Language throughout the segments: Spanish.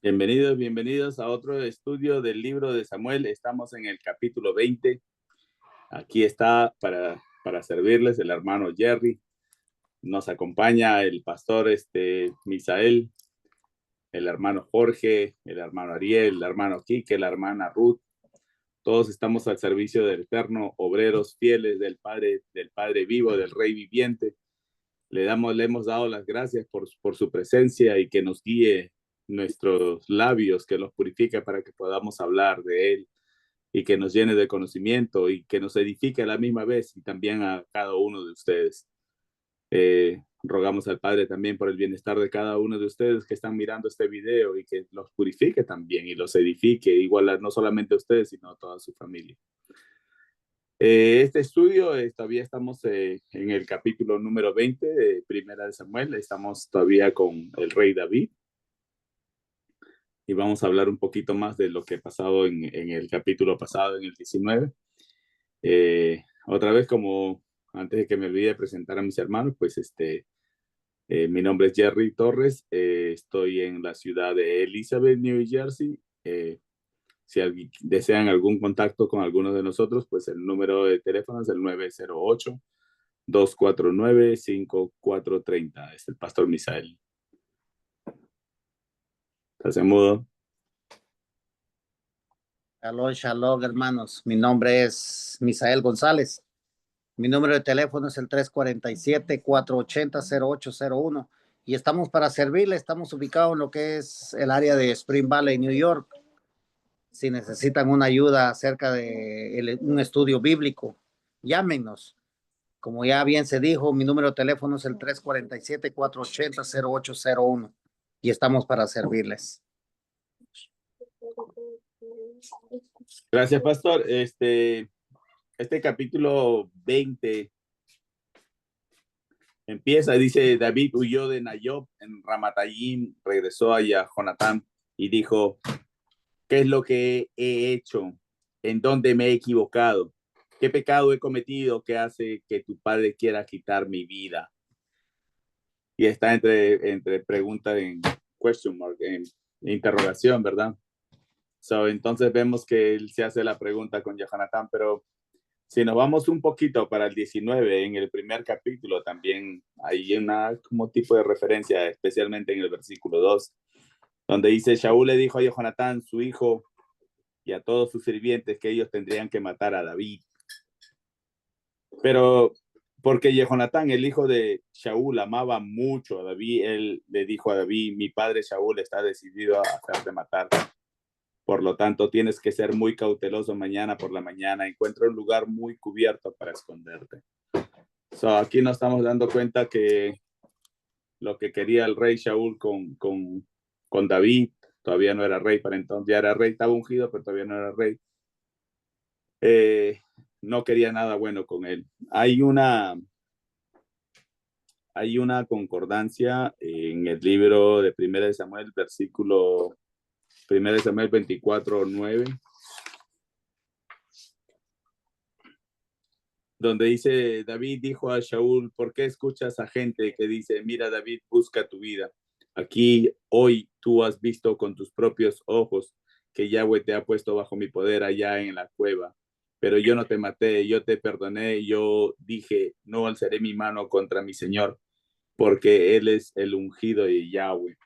Bienvenidos, bienvenidos a otro estudio del libro de Samuel. Estamos en el capítulo 20. Aquí está para servirles el hermano Jerry. Nos acompaña el pastor Misael, el hermano Jorge, el hermano Ariel, el hermano Quique, la hermana Ruth. Todos estamos al servicio del eterno, obreros fieles del Padre vivo, del Rey viviente. Le hemos dado las gracias por su presencia y que nos guíe nuestros labios, que los purifique para que podamos hablar de Él y que nos llene de conocimiento y que nos edifique a la misma vez y también a cada uno de ustedes. Rogamos al Padre también por el bienestar de cada uno de ustedes que están mirando este video y que los purifique también y los edifique, igual no solamente a ustedes, sino a toda su familia. Este estudio, todavía estamos en el capítulo número 20 de Primera de Samuel. Estamos todavía con el rey David y vamos a hablar un poquito más de lo que ha pasado en el capítulo pasado, en el 19. Otra vez, como antes de que me olvide presentar a mis hermanos, pues mi nombre es Jerry Torres. Estoy en la ciudad de Elizabeth, New Jersey. Si desean algún contacto con alguno de nosotros, pues el número de teléfono es el 908-249-5430. Es el pastor Misael. ¿Estás en mudo? Shalom, shalom, hermanos. Mi nombre es Misael González. Mi número de teléfono es el 347-480-0801 y estamos para servirle. Estamos ubicados en lo que es el área de Spring Valley, New York. Si necesitan una ayuda acerca de un estudio bíblico, llámenos. Como ya bien se dijo, mi número de teléfono es el 347-480-0801 y estamos para servirles. Gracias, pastor. Este capítulo 20 empieza, dice: David huyó de Nayob en Ramatayim, regresó a Jonatán y dijo: ¿qué es lo que he hecho? ¿En dónde me he equivocado? ¿Qué pecado he cometido que hace que tu padre quiera quitar mi vida? Y está entre pregunta en question mark, en interrogación, ¿verdad? Entonces vemos que él se hace la pregunta con Jonatán, pero si nos vamos un poquito para el 19, en el primer capítulo también hay una como tipo de referencia, especialmente en el versículo 2, donde dice: Shaul le dijo a Jonatán, su hijo, y a todos sus sirvientes que ellos tendrían que matar a David. Pero porque Jonatán, el hijo de Shaul, amaba mucho a David, él le dijo a David: mi padre Shaul está decidido a hacerte matar. Por lo tanto, tienes que ser muy cauteloso mañana por la mañana. Encuentra un lugar muy cubierto para esconderte. Aquí nos estamos dando cuenta que lo que quería el rey Shaul con David, todavía no era rey para entonces, ya era rey, estaba ungido, pero todavía no era rey. No quería nada bueno con él. Hay una concordancia en el libro de Primera de Samuel, versículo Primera de Samuel 24:9, donde dice: David dijo a Shaul, ¿por qué escuchas a gente que dice, mira, David, busca tu vida? Aquí hoy tú has visto con tus propios ojos que Yahweh te ha puesto bajo mi poder allá en la cueva. Pero yo no te maté, yo te perdoné, yo dije, no alzaré mi mano contra mi Señor, porque Él es el ungido de Yahweh.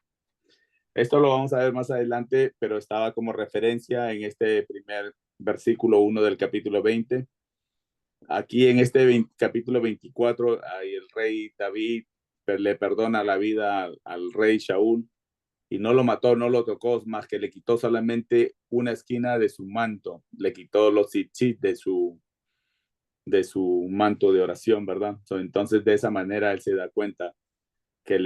Esto lo vamos a ver más adelante, pero estaba como referencia en este primer versículo 1 del capítulo 20. Aquí en este capítulo 24, el rey David le perdona la vida al rey Shaul y no lo mató, no lo tocó, más que le quitó solamente una esquina de su manto, le quitó los tzitzit de su manto de oración, ¿verdad? Entonces de esa manera él se da cuenta que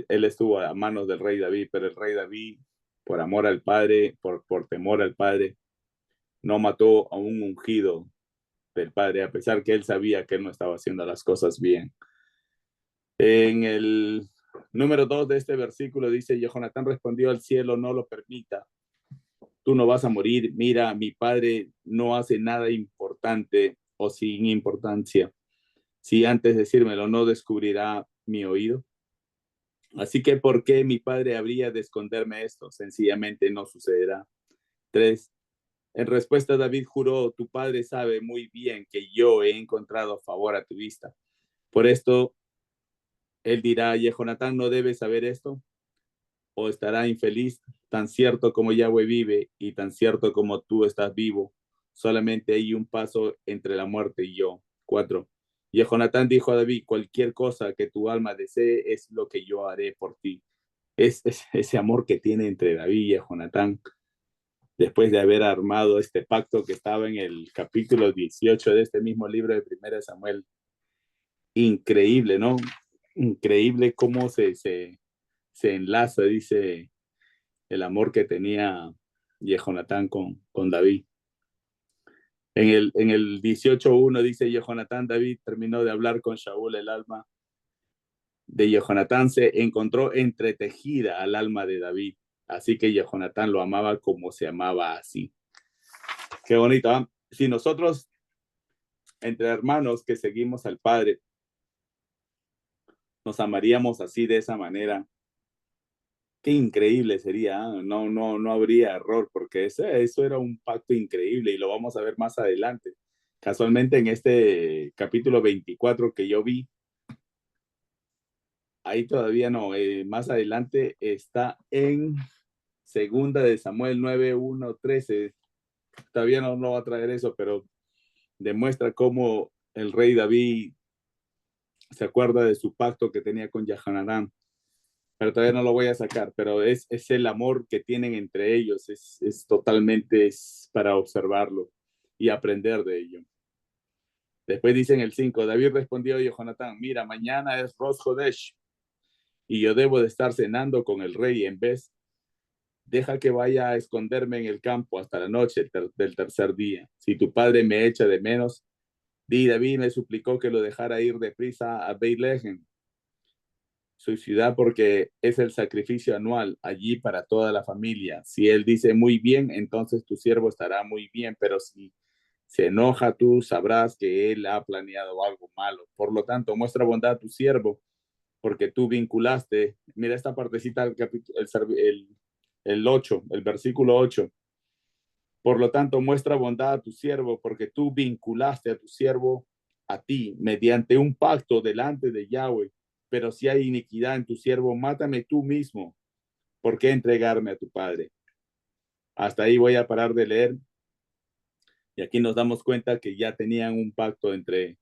él estuvo a manos del rey David, pero el rey David, por amor al Padre, por temor al Padre, no mató a un ungido del Padre, a pesar que él sabía que él no estaba haciendo las cosas bien. En el número 2 de este versículo dice: Jonatán respondió al cielo, no lo permita, tú no vas a morir, mira, mi padre no hace nada importante o sin importancia. Si antes de decírmelo no descubrirá mi oído. Así que, ¿por qué mi padre habría de esconderme esto? Sencillamente no sucederá. 3. En respuesta, David juró, tu padre sabe muy bien que yo he encontrado favor a tu vista. Por esto, él dirá, Jehonatán no debe saber esto, o estará infeliz, tan cierto como Yahweh vive y tan cierto como tú estás vivo. Solamente hay un paso entre la muerte y yo. 4. Jehonatán dijo a David, cualquier cosa que tu alma desee es lo que yo haré por ti. Es ese amor que tiene entre David y Jonatán, después de haber armado este pacto que estaba en el capítulo 18 de este mismo libro de Primera Samuel. Increíble, ¿no? Increíble cómo se enlaza, dice, el amor que tenía Jehonatán con David. En el 18:1 dice Jehonatán, David terminó de hablar con Shaul, el alma de Jehonatán se encontró entretejida al alma de David. Así que Jehonatán lo amaba como se amaba así. Qué bonito, ¿eh? Si nosotros, entre hermanos que seguimos al Padre, nos amaríamos así de esa manera, qué increíble sería, ¿eh? No habría error, porque eso era un pacto increíble y lo vamos a ver más adelante. Casualmente en este capítulo 24 que yo vi, ahí todavía no, más adelante está en segunda de Samuel 9:1-13. Todavía no va a traer eso, pero demuestra cómo el rey David se acuerda de su pacto que tenía con Yahanarán, pero todavía no lo voy a sacar, pero es el amor que tienen entre ellos, es totalmente para observarlo y aprender de ello. Después dicen el 5, David respondió a Jonatán, mira, mañana es Rosh Hodesh y yo debo de estar cenando con el rey, en vez, deja que vaya a esconderme en el campo hasta la noche del tercer día. Si tu padre me echa de menos, di, David me suplicó que lo dejara ir deprisa a Beit-Lehem, su ciudad, porque es el sacrificio anual allí para toda la familia. Si él dice muy bien, entonces tu siervo estará muy bien, pero si se enoja, tú sabrás que él ha planeado algo malo. Por lo tanto, muestra bondad a tu siervo, porque tú vinculaste, mira esta partecita del capítulo, el 8, el versículo 8. Por lo tanto, muestra bondad a tu siervo, porque tú vinculaste a tu siervo a ti mediante un pacto delante de Yahweh. Pero si hay iniquidad en tu siervo, mátame tú mismo. ¿Por qué entregarme a tu padre? Hasta ahí voy a parar de leer. Y aquí nos damos cuenta que ya tenían un pacto entre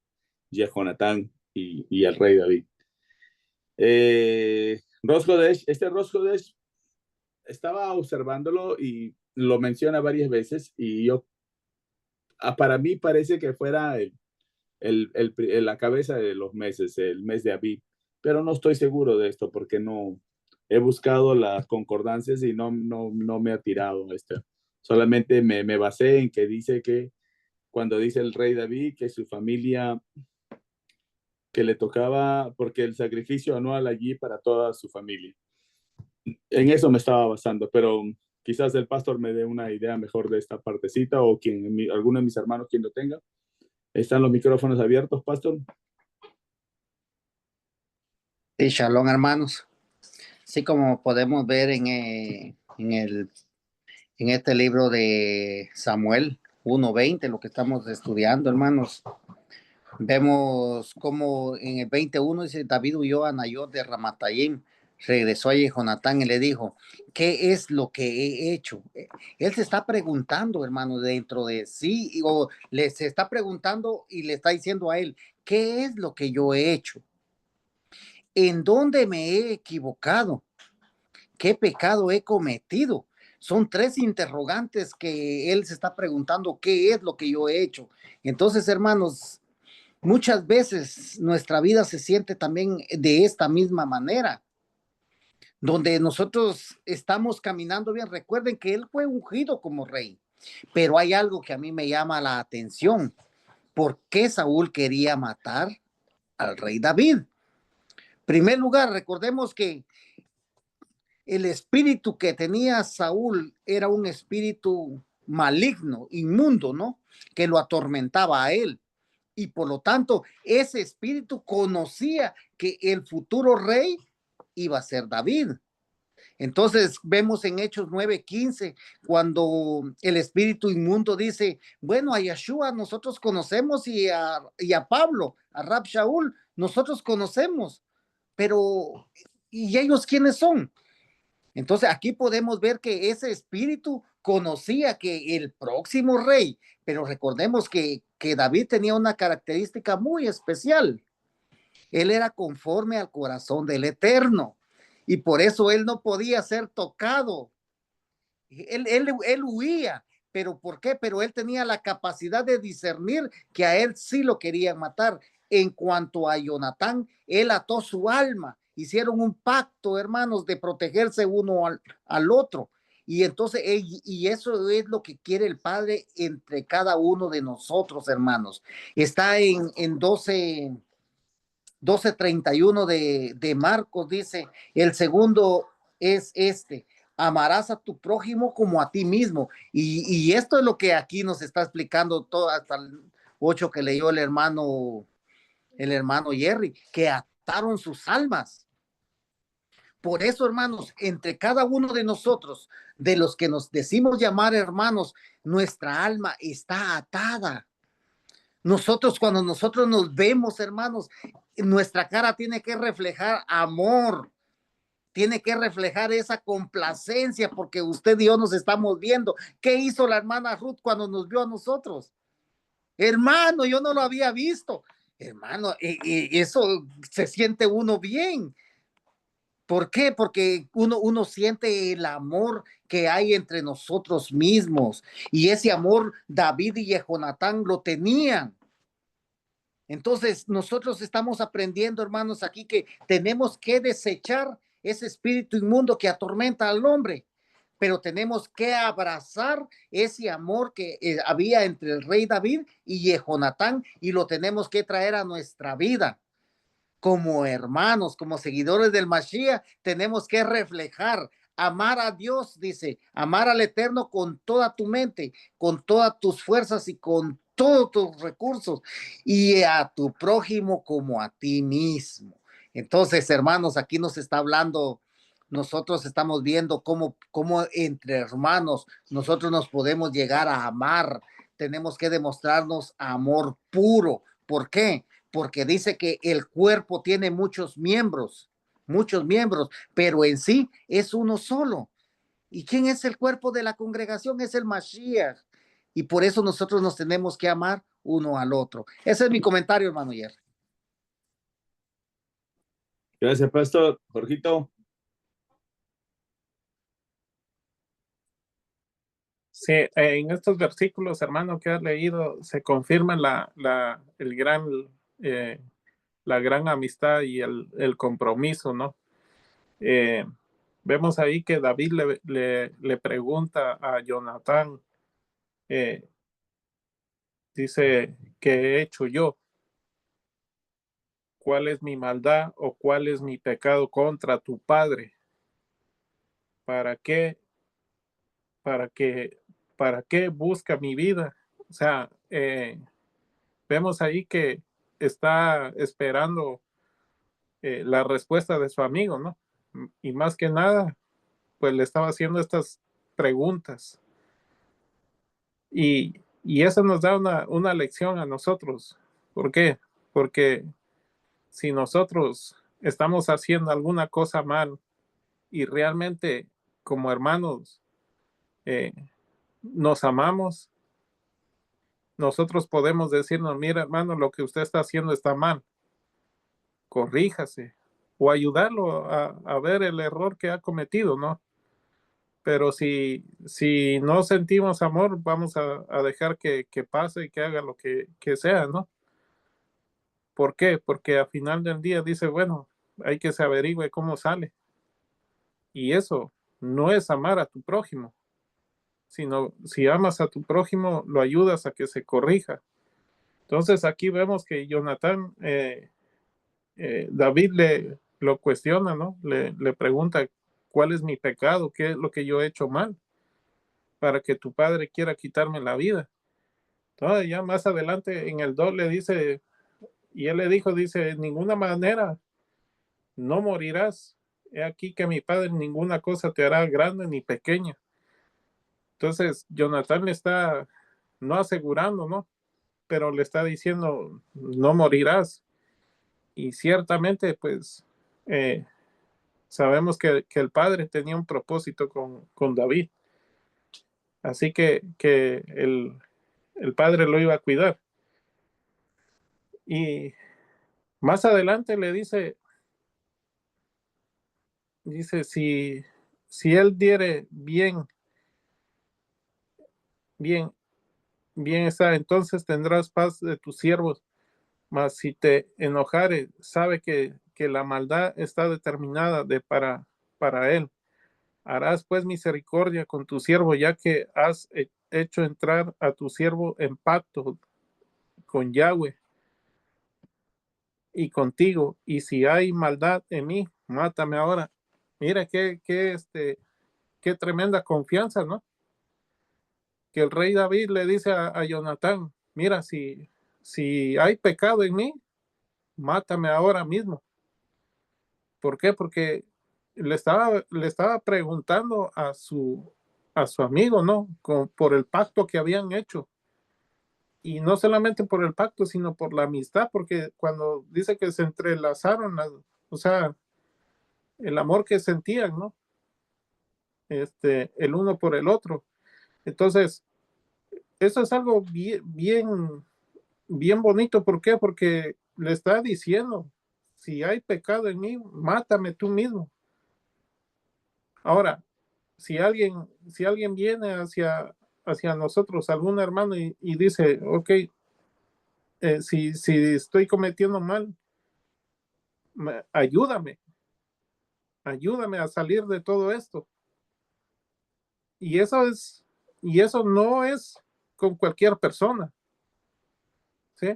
Jehonatán y el rey David. Rosh Hodesh, este Rosh Hodesh estaba observándolo y lo menciona varias veces y yo, para mí parece que fuera la cabeza de los meses, el mes de Abib, pero no estoy seguro de esto porque no he buscado las concordancias y no me ha tirado este. Solamente me basé en que dice que cuando dice el rey David que su familia, que le tocaba, porque el sacrificio anual allí para toda su familia. En eso me estaba basando, pero quizás el pastor me dé una idea mejor de esta partecita o alguno de mis hermanos quien lo tenga. ¿Están los micrófonos abiertos, pastor? Sí, shalom, hermanos. Así como podemos ver en este libro de Samuel 1:20, lo que estamos estudiando, hermanos, vemos como en el 21 dice, David huyó a Nayot de Ramatayim, regresó a Jonatán y le dijo, ¿qué es lo que he hecho? Él se está preguntando, hermano, dentro de sí, o se está preguntando y le está diciendo a él, ¿qué es lo que yo he hecho? ¿En dónde me he equivocado? ¿Qué pecado he cometido? Son tres interrogantes que él se está preguntando, ¿qué es lo que yo he hecho? Entonces, hermanos, muchas veces nuestra vida se siente también de esta misma manera, donde nosotros estamos caminando bien. Recuerden que él fue ungido como rey, pero hay algo que a mí me llama la atención. ¿Por qué Saúl quería matar al rey David? En primer lugar, recordemos que el espíritu que tenía Saúl era un espíritu maligno, inmundo, ¿no? Que lo atormentaba a él. Y por lo tanto, ese espíritu conocía que el futuro rey iba a ser David. Entonces vemos en Hechos 9:15, cuando el espíritu inmundo dice, bueno, a Yeshua nosotros conocemos y a Pablo, a Rab Shaul, nosotros conocemos, pero ¿y ellos quiénes son? Entonces aquí podemos ver que ese espíritu conocía que el próximo rey, pero recordemos que David tenía una característica muy especial. Él era conforme al corazón del Eterno y por eso él no podía ser tocado. Él huía, pero ¿por qué? Pero él tenía la capacidad de discernir que a él sí lo querían matar. En cuanto a Jonatán, él ató su alma, hicieron un pacto, hermanos, de protegerse uno al otro. Y entonces, y eso es lo que quiere el Padre entre cada uno de nosotros, hermanos. Está en 12:31 de Marcos, dice, el segundo es este, amarás a tu prójimo como a ti mismo. Y esto es lo que aquí nos está explicando todo hasta el 8 que leyó el hermano Jerry, que ataron sus almas. Por eso, hermanos, entre cada uno de nosotros, de los que nos decimos llamar hermanos, nuestra alma está atada. Nosotros, cuando nosotros nos vemos, hermanos, nuestra cara tiene que reflejar amor, tiene que reflejar esa complacencia, porque usted y yo nos estamos viendo. ¿Qué hizo la hermana Ruth cuando nos vio a nosotros? Hermano, yo no lo había visto. Hermano, eso se siente uno bien. ¿Por qué? Porque uno siente el amor que hay entre nosotros mismos. Y ese amor David y Jehonatán lo tenían. Entonces, nosotros estamos aprendiendo, hermanos, aquí que tenemos que desechar ese espíritu inmundo que atormenta al hombre, pero tenemos que abrazar ese amor que había entre el rey David y Jehonatán y lo tenemos que traer a nuestra vida. Como hermanos, como seguidores del Mashiach, tenemos que reflejar, amar a Dios, dice, amar al Eterno con toda tu mente, con todas tus fuerzas y con todos tus recursos, y a tu prójimo como a ti mismo. Entonces, hermanos, aquí nos está hablando, nosotros estamos viendo cómo entre hermanos nosotros nos podemos llegar a amar. Tenemos que demostrarnos amor puro. ¿Por qué? Porque dice que el cuerpo tiene muchos miembros, pero en sí es uno solo. ¿Y quién es el cuerpo de la congregación? Es el Mashiach. Y por eso nosotros nos tenemos que amar uno al otro. Ese es mi comentario, hermano Jer. Gracias, Pastor. Jorgito. Sí, en estos versículos, hermano, que has leído, se confirma eh, la gran amistad y el compromiso, ¿no? Vemos ahí que David le pregunta a Jonatán, dice, ¿qué he hecho yo? ¿Cuál es mi maldad o cuál es mi pecado contra tu padre? ¿Para qué? ¿Para qué? ¿Para qué busca mi vida? O sea, vemos ahí que está esperando la respuesta de su amigo, ¿no? Y más que nada, pues le estaba haciendo estas preguntas. Y eso nos da una lección a nosotros. ¿Por qué? Porque si nosotros estamos haciendo alguna cosa mal y realmente como hermanos eh, nos amamos, nosotros podemos decirnos, mira hermano, lo que usted está haciendo está mal, corríjase, o ayudarlo a ver el error que ha cometido, ¿no? Pero si no sentimos amor, vamos a dejar que pase y que haga lo que sea, ¿no? ¿Por qué? Porque al final del día dice, bueno, hay que se averigüe cómo sale. Y eso no es amar a tu prójimo, sino si amas a tu prójimo, lo ayudas a que se corrija. Entonces aquí vemos que Jonatán, David lo cuestiona, ¿no? Le pregunta, ¿cuál es mi pecado? ¿Qué es lo que yo he hecho mal? Para que tu padre quiera quitarme la vida. Entonces ya más adelante en el 2 le dice, y él le dijo, dice, en ninguna manera no morirás. he aquí que mi padre ninguna cosa te hará grande ni pequeña. Entonces, Jonatán le está no asegurando, ¿no? Pero le está diciendo, no morirás. Y ciertamente, pues, sabemos que el padre tenía un propósito con David. Así que el padre lo iba a cuidar. Y más adelante le dice, si él diere bien, bien, bien está, entonces tendrás paz de tus siervos. Mas si te enojare, sabe que la maldad está determinada para él. Harás pues misericordia con tu siervo, ya que has hecho entrar a tu siervo en pacto con Yahweh y contigo. Y si hay maldad en mí, mátame ahora. Mira qué tremenda confianza, ¿no? Que el rey David le dice a Jonatán, mira, si hay pecado en mí, mátame ahora mismo. ¿Por qué? Porque le estaba preguntando a su amigo, ¿no? Por el pacto que habían hecho. Y no solamente por el pacto, sino por la amistad, porque cuando dice que se entrelazaron, o sea, el amor que sentían, ¿no? El uno por el otro. Entonces, eso es algo bien, bien, bien bonito. ¿Por qué? Porque le está diciendo, si hay pecado en mí, mátame tú mismo. Ahora, si alguien viene hacia nosotros, algún hermano, y dice, ok, si estoy cometiendo mal, ayúdame, ayúdame a salir de todo esto. Y eso no es con cualquier persona, ¿sí?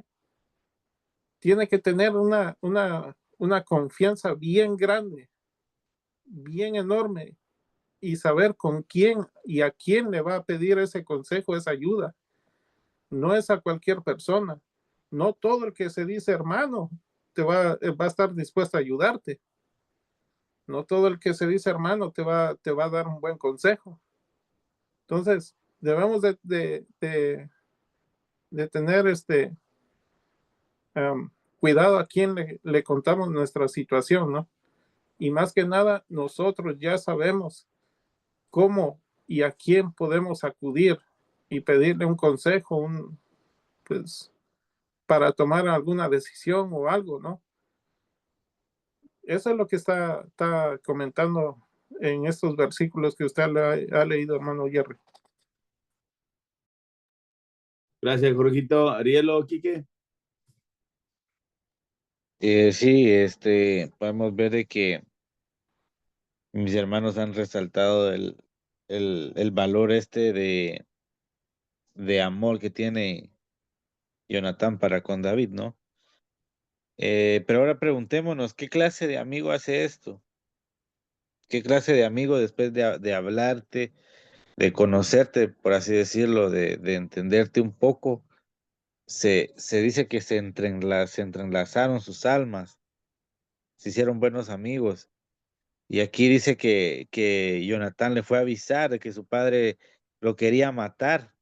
Tiene que tener una confianza bien grande, bien enorme, y saber con quién y a quién le va a pedir ese consejo, esa ayuda. No es a cualquier persona. No todo el que se dice hermano va a estar dispuesto a ayudarte. No todo el que se dice hermano te va a dar un buen consejo. Entonces, debemos de tener cuidado a quién le contamos nuestra situación, ¿no? Y más que nada, nosotros ya sabemos cómo y a quién podemos acudir y pedirle un consejo, pues, para tomar alguna decisión o algo, ¿no? Eso es lo que está comentando en estos versículos que usted ha leído, hermano Jerry. Gracias, Jorgito. Arielo, Quique. Sí, podemos ver de que mis hermanos han resaltado el valor de amor que tiene Jonatán para con David, ¿no? Pero ahora preguntémonos, ¿qué clase de amigo hace esto? ¿Qué clase de amigo después de hablarte, de conocerte, por así decirlo, de entenderte un poco, se dice que se entrelazaron sus almas, se hicieron buenos amigos? Y aquí dice que Jonatán le fue a avisar de que su padre lo quería matar.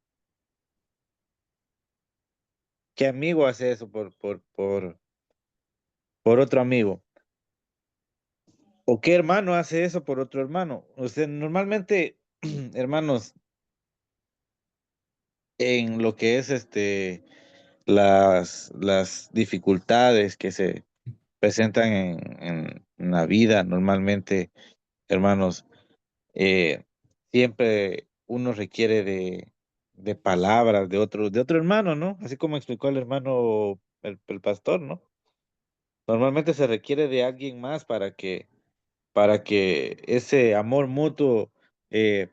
¿Qué amigo hace eso por otro amigo? ¿O qué hermano hace eso por otro hermano? Usted normalmente, hermanos, en lo que es las dificultades que se presentan en la vida, normalmente, hermanos, eh, siempre uno requiere de palabras de otro hermano, ¿no? Así como explicó el hermano, el pastor, ¿no? Normalmente se requiere de alguien más para que ese amor mutuo eh,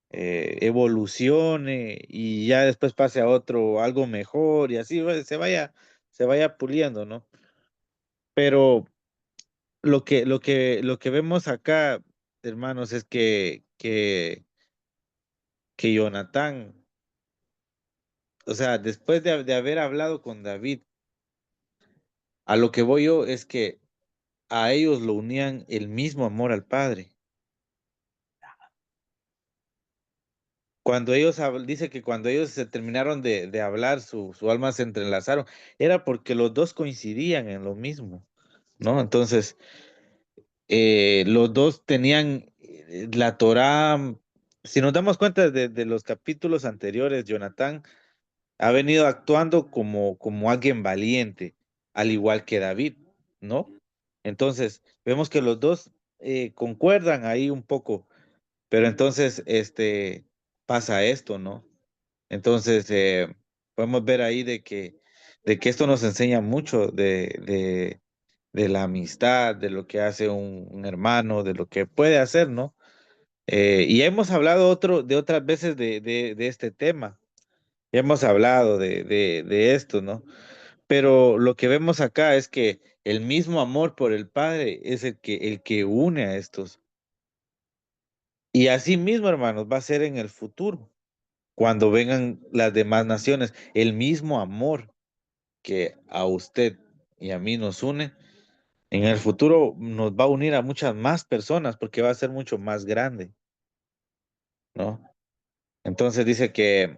evolucione y ya después pase a otro, algo mejor y así se vaya puliendo, ¿no? Pero lo que vemos acá, hermanos, es que Jonatán, o sea, después de haber hablado con David, a lo que voy yo es que a ellos lo unían el mismo amor al Padre. Cuando ellos, dice que cuando ellos se terminaron de hablar, su alma se entrelazaron, era porque los dos coincidían en lo mismo, ¿no? Entonces, los dos tenían la Torá. Si nos damos cuenta de los capítulos anteriores, Jonatán ha venido actuando como alguien valiente, al igual que David, ¿no? Entonces, vemos que los dos concuerdan ahí un poco, pero entonces pasa esto, ¿no? Entonces, podemos ver ahí de que esto nos enseña mucho de la amistad, de lo que hace un hermano, de lo que puede hacer, ¿no? Y hemos hablado de otras veces de este tema, ya hemos hablado de esto, ¿no? Pero lo que vemos acá es que el mismo amor por el Padre es el que une a estos. Y así mismo, hermanos, va a ser en el futuro, cuando vengan las demás naciones. El mismo amor que a usted y a mí nos une, en el futuro nos va a unir a muchas más personas porque va a ser mucho más grande, ¿no? Entonces dice que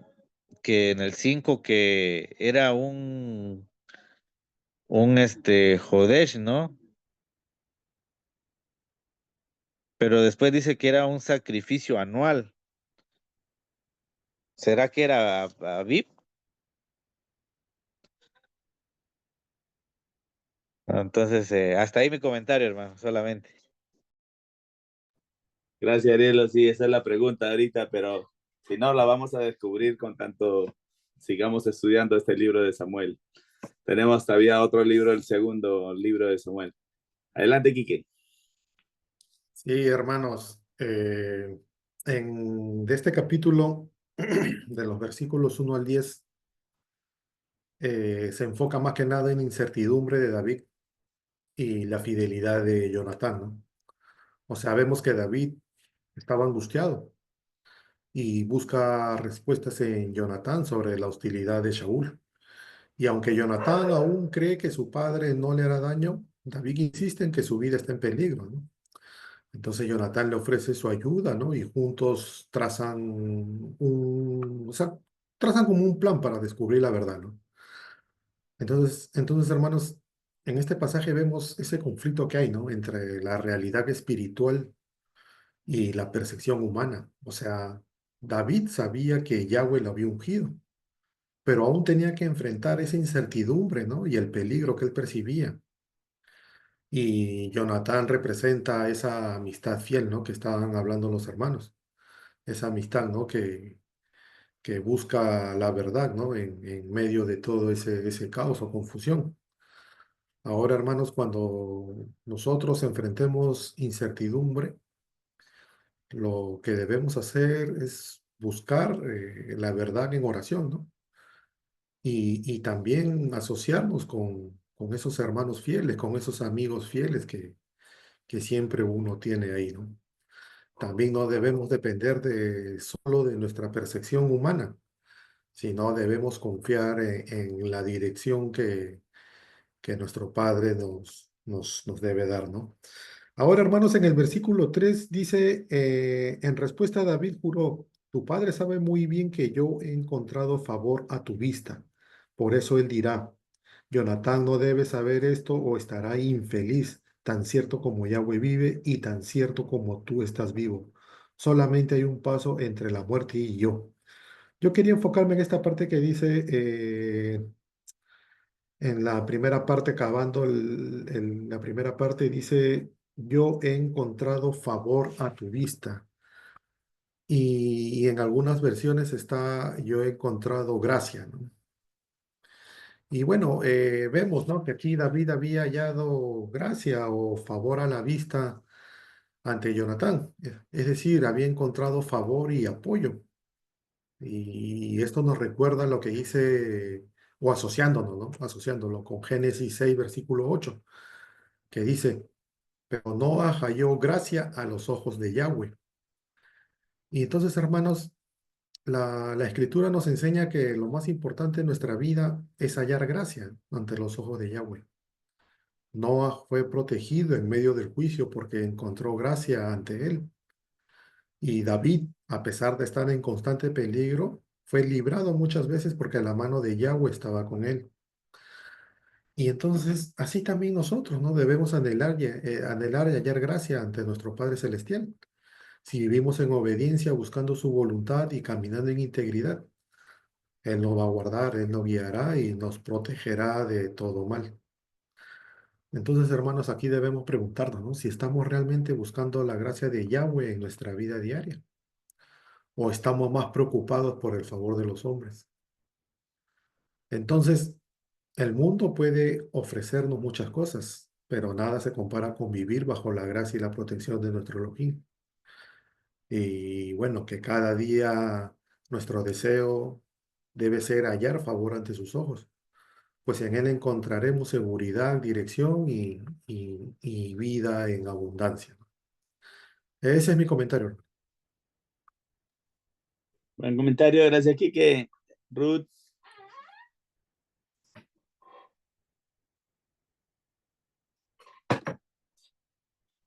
en el 5 que era un Jodesh, ¿no? Pero después dice que era un sacrificio anual. ¿Será que era Abib? Entonces, hasta ahí mi comentario, hermano, solamente. Gracias, Arielo. Sí, esa es la pregunta ahorita, pero si no, la vamos a descubrir con tanto sigamos estudiando este libro de Samuel. Tenemos todavía otro libro, el segundo libro de Samuel. Adelante, Quique. Sí, hermanos, de este capítulo, de los versículos 1 al 10, se enfoca más que nada en la incertidumbre de David y la fidelidad de Jonatán, ¿no? O sea, vemos que David estaba angustiado y busca respuestas en Jonatán sobre la hostilidad de Shaul. Y aunque Jonatán aún cree que su padre no le hará daño, David insiste en que su vida está en peligro, ¿no? Entonces Jonatán le ofrece su ayuda, ¿no? Y juntos o sea, trazan como un plan para descubrir la verdad, ¿no? Entonces, hermanos, en este pasaje vemos ese conflicto que hay, ¿no? Entre la realidad espiritual y la percepción humana. O sea, David sabía que Yahweh lo había ungido, pero aún tenía que enfrentar esa incertidumbre, ¿no? Y el peligro que él percibía. Y Jonatán representa esa amistad fiel, ¿no? Que estaban hablando los hermanos. Esa amistad, ¿no? Que busca la verdad, ¿no? En medio de todo ese caos o confusión. Ahora, hermanos, cuando nosotros enfrentemos incertidumbre, lo que debemos hacer es buscar la verdad en oración, ¿no? Y también asociarnos con esos hermanos fieles, con esos amigos fieles que siempre uno tiene ahí, ¿no? También no debemos depender solo de nuestra percepción humana, sino debemos confiar en la dirección que nuestro Padre nos debe dar, ¿no? Ahora, hermanos, en el versículo 3 dice, en respuesta David juró, tu padre sabe muy bien que yo he encontrado favor a tu vista. Por eso él dirá, Jonatán no debe saber esto o estará infeliz, tan cierto como Yahweh vive y tan cierto como tú estás vivo. Solamente hay un paso entre la muerte y yo. Yo quería enfocarme en esta parte que dice, en la primera parte, acabando la primera parte, dice, yo he encontrado favor a tu vista. Y en algunas versiones está, yo he encontrado gracia, ¿no? Y bueno, vemos, ¿no? Que aquí David había hallado gracia o favor a la vista ante Jonatán. Es decir, había encontrado favor y apoyo. Y esto nos recuerda lo que dice, o asociándonos, ¿no? Asociándolo con Génesis 6 versículo 8 que dice, pero Noah halló gracia a los ojos de Yahweh. Y entonces, hermanos, la escritura nos enseña que lo más importante en nuestra vida es hallar gracia ante los ojos de Yahweh. Noah fue protegido en medio del juicio porque encontró gracia ante él. Y David, a pesar de estar en constante peligro, fue librado muchas veces porque la mano de Yahweh estaba con él. Y entonces, así también nosotros, ¿no? Debemos anhelar y hallar gracia ante nuestro Padre Celestial. Si vivimos en obediencia, buscando su voluntad y caminando en integridad, Él nos va a guardar, Él nos guiará y nos protegerá de todo mal. Entonces, hermanos, aquí debemos preguntarnos, ¿no? Si estamos realmente buscando la gracia de Yahweh en nuestra vida diaria o estamos más preocupados por el favor de los hombres. Entonces, el mundo puede ofrecernos muchas cosas, pero nada se compara con vivir bajo la gracia y la protección de nuestro Elohim. Y bueno, que cada día nuestro deseo debe ser hallar favor ante sus ojos, pues en Él encontraremos seguridad, dirección y vida en abundancia. Ese es mi comentario. Buen comentario, gracias, Quique. Ruth.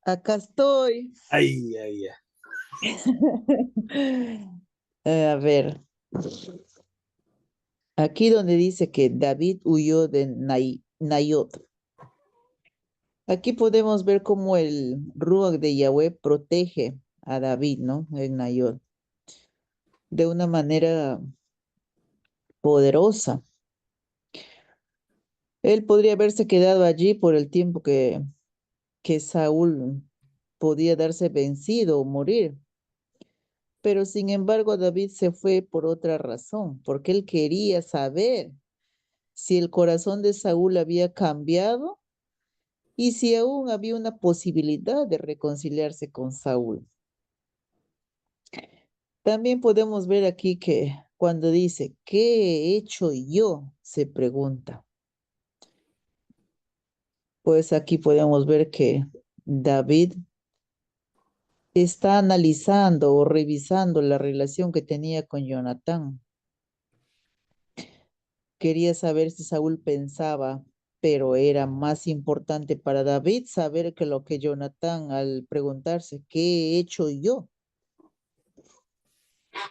Acá estoy. Ay, ay, ay. A ver, aquí donde dice que David huyó de Nayot. Aquí podemos ver cómo el Ruach de Yahweh protege a David, ¿no? En Nayot. De una manera poderosa. Él podría haberse quedado allí por el tiempo que Saúl podía darse vencido o morir. Pero sin embargo, David se fue por otra razón, porque él quería saber si el corazón de Saúl había cambiado y si aún había una posibilidad de reconciliarse con Saúl. También podemos ver aquí que cuando dice, ¿qué he hecho yo? Se pregunta. Pues aquí podemos ver que David está analizando o revisando la relación que tenía con Jonatán. Quería saber si Saúl pensaba, pero era más importante para David saber que lo que Jonatán al preguntarse, ¿qué he hecho yo?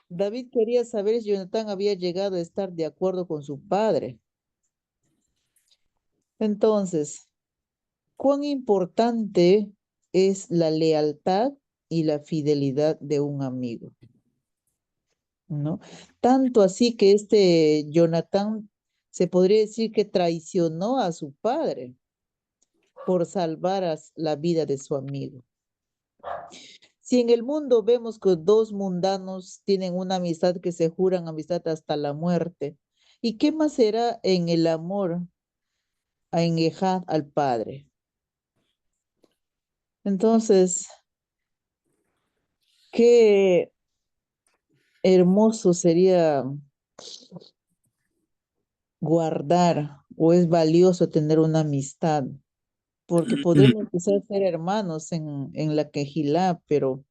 David quería saber si Jonatán había llegado a estar de acuerdo con su padre. Entonces, ¿cuán importante es la lealtad y la fidelidad de un amigo? ¿No? Tanto así que Jonatán se podría decir que traicionó a su padre por salvar la vida de su amigo. Si en el mundo vemos que dos mundanos tienen una amistad que se juran amistad hasta la muerte, ¿y qué más será en el amor en Ejad al Padre? Entonces, qué hermoso sería guardar o es valioso tener una amistad, porque podremos quizás ser hermanos en la Quejilá, pero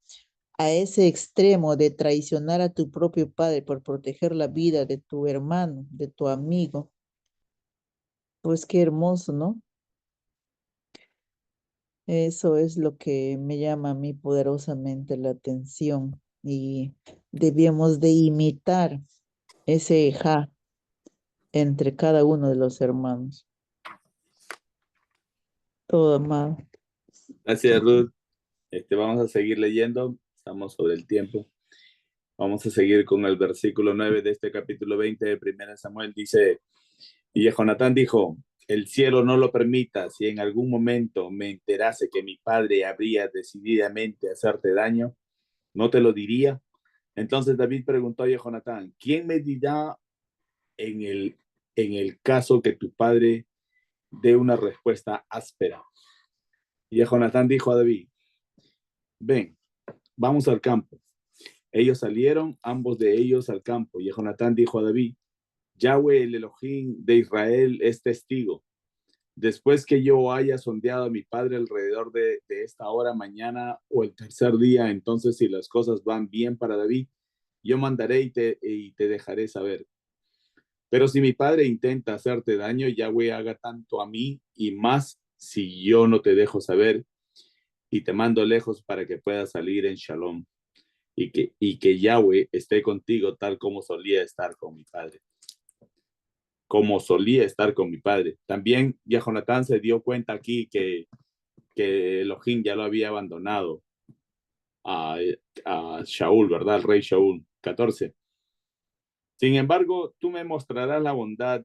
a ese extremo de traicionar a tu propio padre por proteger la vida de tu hermano, de tu amigo, pues qué hermoso, ¿no? Eso es lo que me llama a mí poderosamente la atención y debíamos de imitar ese ejá entre cada uno de los hermanos. Todo amado. Gracias, Ruth. Vamos a seguir leyendo. Estamos sobre el tiempo. Vamos a seguir con el versículo 9 de este capítulo 20 de 1 Samuel. Dice, y Jonatán dijo, el cielo no lo permita, si en algún momento me enterase que mi padre habría decididamente hacerte daño, ¿no te lo diría? Entonces David preguntó a Jonatán, ¿quién me dirá en el caso que tu padre dé una respuesta áspera? Y Jonatán dijo a David, ven, vamos al campo. Ellos salieron, ambos de ellos al campo, y Jonatán dijo a David, Yahweh, el Elohim de Israel, es testigo. Después que yo haya sondeado a mi padre alrededor de esta hora, mañana o el tercer día, entonces si las cosas van bien para David, yo mandaré y te dejaré saber. Pero si mi padre intenta hacerte daño, Yahweh haga tanto a mí y más si yo no te dejo saber y te mando lejos para que puedas salir en shalom y que Yahweh esté contigo tal como solía estar con mi padre. Como solía estar con mi padre. También Jehonatán se dio cuenta aquí que Elohim ya lo había abandonado a Shaul, ¿verdad? El rey Shaul. 14. Sin embargo, tú me mostrarás la bondad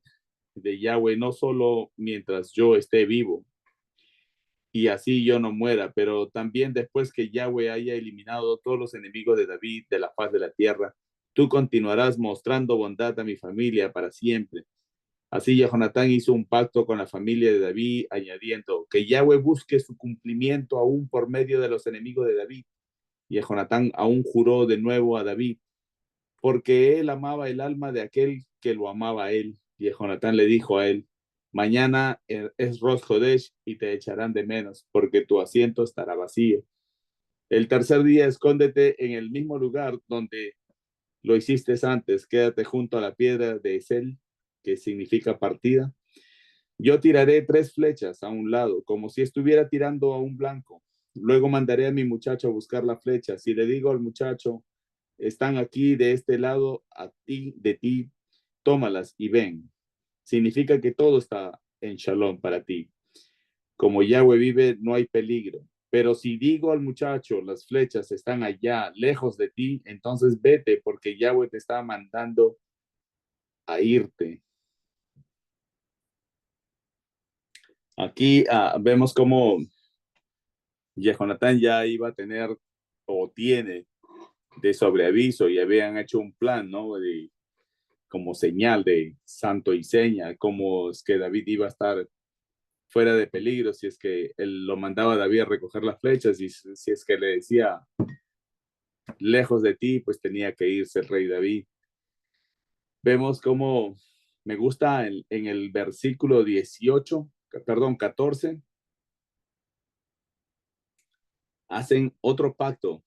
de Yahweh no solo mientras yo esté vivo y así yo no muera, pero también después que Yahweh haya eliminado todos los enemigos de David de la faz de la tierra, tú continuarás mostrando bondad a mi familia para siempre. Así Jehonatán hizo un pacto con la familia de David, añadiendo que Yahweh busque su cumplimiento aún por medio de los enemigos de David. Y Jehonatán aún juró de nuevo a David, porque él amaba el alma de aquel que lo amaba a él. Y Jehonatán le dijo a él, mañana es Rosh Hodesh y te echarán de menos, porque tu asiento estará vacío. El tercer día escóndete en el mismo lugar donde lo hiciste antes, quédate junto a la piedra de Esel, que significa partida. Yo tiraré 3 flechas a un lado, como si estuviera tirando a un blanco. Luego mandaré a mi muchacho a buscar la flecha. Si le digo al muchacho, están aquí de este lado, de ti, tómalas y ven. Significa que todo está en shalom para ti. Como Yahweh vive, no hay peligro. Pero si digo al muchacho, las flechas están allá, lejos de ti, entonces vete, porque Yahweh te está mandando a irte. Aquí vemos cómo Jehonatán ya iba a tener o tiene de sobreaviso y habían hecho un plan, ¿no? Como señal de santo y seña, como es que David iba a estar fuera de peligro, si es que él lo mandaba a David a recoger las flechas y si es que le decía lejos de ti, pues tenía que irse el rey David. Vemos cómo me gusta en el versículo 14, hacen otro pacto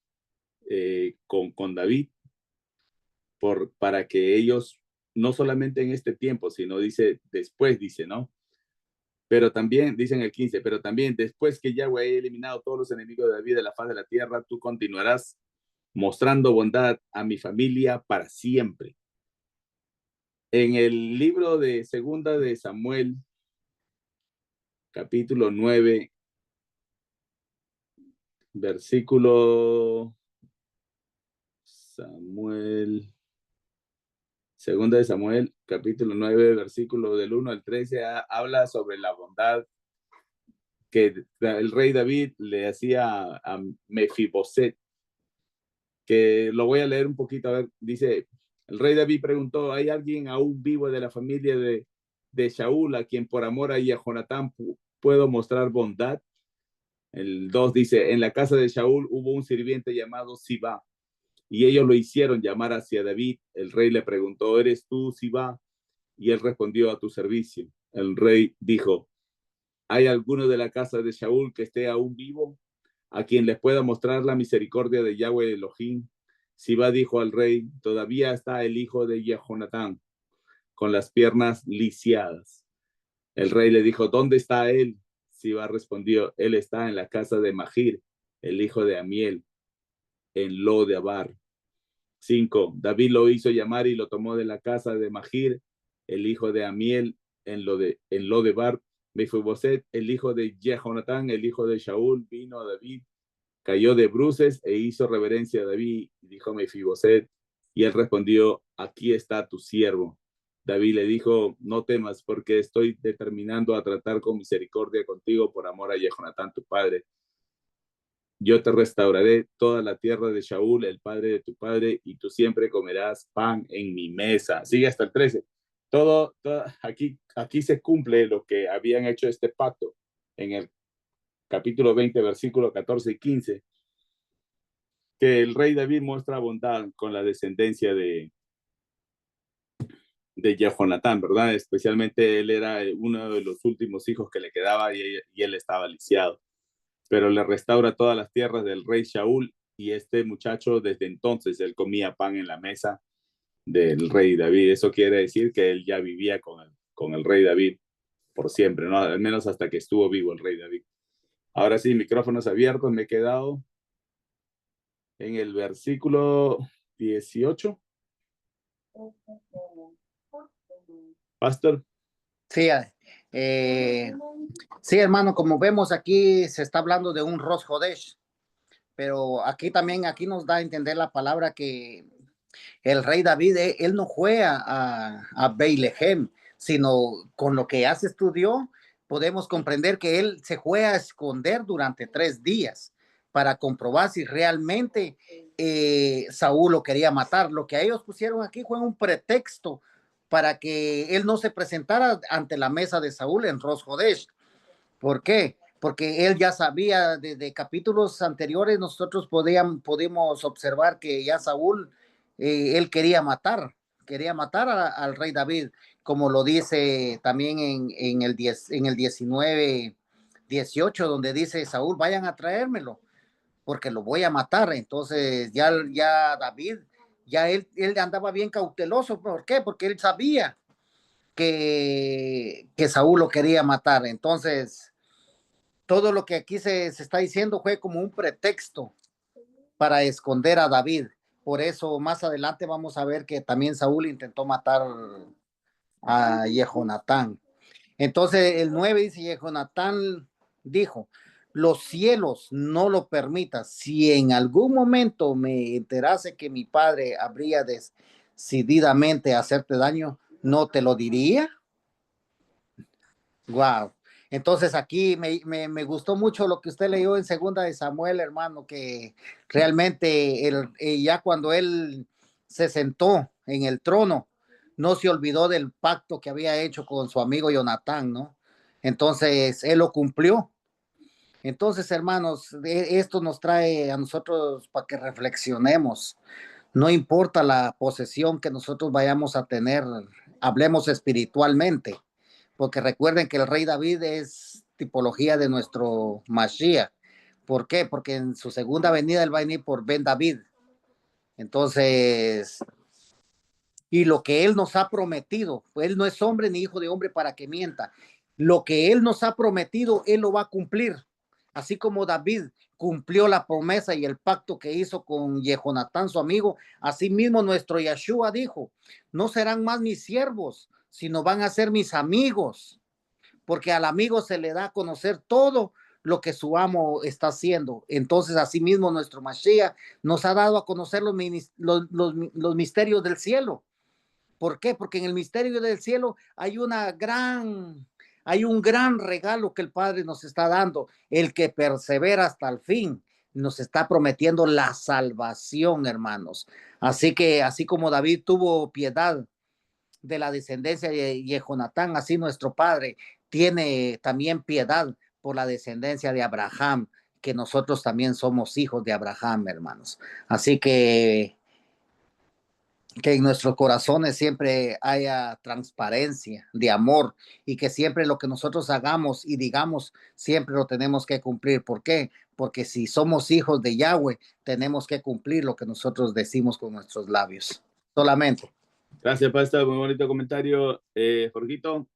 con David para que ellos, no solamente en este tiempo, sino dice después, dice, ¿no? Pero también, dicen el 15, pero también después que Yahweh haya eliminado todos los enemigos de David de la faz de la tierra, tú continuarás mostrando bondad a mi familia para siempre. En el libro de Segunda de Samuel, capítulo 9, versículo Segunda de Samuel, capítulo 9, versículo del 1 al 13, habla sobre la bondad que el rey David le hacía a Mefiboset, que lo voy a leer un poquito, a ver, dice, el rey David preguntó, ¿hay alguien aún vivo de la familia de Shaul a quien por amor a Jehonatán puedo mostrar bondad? El 2 dice, en la casa de Shaul hubo un sirviente llamado Sibá, y ellos lo hicieron llamar hacia David. El rey le preguntó, ¿eres tú, Sibá? Y él respondió, a tu servicio. El rey dijo, ¿hay alguno de la casa de Shaul que esté aún vivo, a quien les pueda mostrar la misericordia de Yahweh Elohim? Sibá dijo al rey, todavía está el hijo de Jehonatán, con las piernas lisiadas. El rey le dijo, ¿dónde está él? Sibá respondió, él está en la casa de Mahir, el hijo de Amiel, en Lo de Abar. 5. David lo hizo llamar y lo tomó de la casa de Mahir, el hijo de Amiel, en Lo de Bar. Mefiboset, el hijo de Jehonatán, el hijo de Shaul, vino a David, cayó de bruces e hizo reverencia a David, y dijo Mefiboset, y él respondió, aquí está tu siervo. David le dijo, no temas, porque estoy determinando a tratar con misericordia contigo por amor a Jehonatán tu padre. Yo te restauraré toda la tierra de Shaul, el padre de tu padre, y tú siempre comerás pan en mi mesa. Sigue hasta el 13. Todo aquí se cumple lo que habían hecho este pacto en el capítulo 20, versículo 14 y 15, que el rey David muestra bondad con la descendencia de Jehonatán, ¿verdad? Especialmente él era uno de los últimos hijos que le quedaba y él estaba lisiado. Pero le restaura todas las tierras del rey Shaul, y este muchacho desde entonces él comía pan en la mesa del rey David. Eso quiere decir que él ya vivía con el rey David por siempre, ¿no? Al menos hasta que estuvo vivo el rey David. Ahora sí, micrófonos abiertos, me he quedado en el versículo 18. Pastor. Sí, sí, hermano, como vemos aquí se está hablando de un Rosh Hodesh, pero aquí también, aquí nos da a entender la palabra que el rey David, él no fue a Beilehem, sino con lo que ya se estudió, podemos comprender que él se fue a esconder durante 3 días para comprobar si realmente Saúl lo quería matar. Lo que a ellos pusieron aquí fue un pretexto para que él no se presentara ante la mesa de Saúl en Rosh Hodesh. ¿Por qué? Porque él ya sabía desde capítulos anteriores, nosotros podíamos observar que ya Saúl, él quería matar al rey David, como lo dice también en el 19, 18, donde dice Saúl, vayan a traérmelo, porque lo voy a matar. Entonces ya David, ya él andaba bien cauteloso. ¿Por qué? Porque él sabía que Saúl lo quería matar. Entonces todo lo que aquí se está diciendo fue como un pretexto para esconder a David. Por eso más adelante vamos a ver que también Saúl intentó matar a Jehonatán. Entonces el 9 dice, Jehonatán dijo, los cielos no lo permitan. Si en algún momento me enterase que mi padre habría decididamente hacerte daño, ¿no te lo diría? Wow. Entonces aquí me gustó mucho lo que usted leyó en Segunda de Samuel, hermano, que realmente ya cuando él se sentó en el trono, no se olvidó del pacto que había hecho con su amigo Jonatán, ¿no? Entonces él lo cumplió. Entonces, hermanos, esto nos trae a nosotros para que reflexionemos. No importa la posesión que nosotros vayamos a tener, hablemos espiritualmente, porque recuerden que el rey David es tipología de nuestro Mashiach. ¿Por qué? Porque en su segunda venida él va a venir por Ben David. Entonces, y lo que él nos ha prometido, pues él no es hombre ni hijo de hombre para que mienta. Lo que él nos ha prometido, él lo va a cumplir. Así como David cumplió la promesa y el pacto que hizo con Jehonatán, su amigo, así mismo nuestro Yeshua dijo, no serán más mis siervos, sino van a ser mis amigos, porque al amigo se le da a conocer todo lo que su amo está haciendo. Entonces, asimismo, nuestro Mashiach nos ha dado a conocer los misterios del cielo. ¿Por qué? Porque en el misterio del cielo hay un gran regalo que el Padre nos está dando, el que persevera hasta el fin. Nos está prometiendo la salvación, hermanos. Así que, así como David tuvo piedad de la descendencia de Jehonatán, así nuestro Padre tiene también piedad por la descendencia de Abraham, que nosotros también somos hijos de Abraham, hermanos. Así que en nuestros corazones siempre haya transparencia de amor y que siempre lo que nosotros hagamos y digamos, siempre lo tenemos que cumplir. ¿Por qué? Porque si somos hijos de Yahweh, tenemos que cumplir lo que nosotros decimos con nuestros labios. Solamente. Gracias, Pastor. Muy bonito comentario. Jorgito.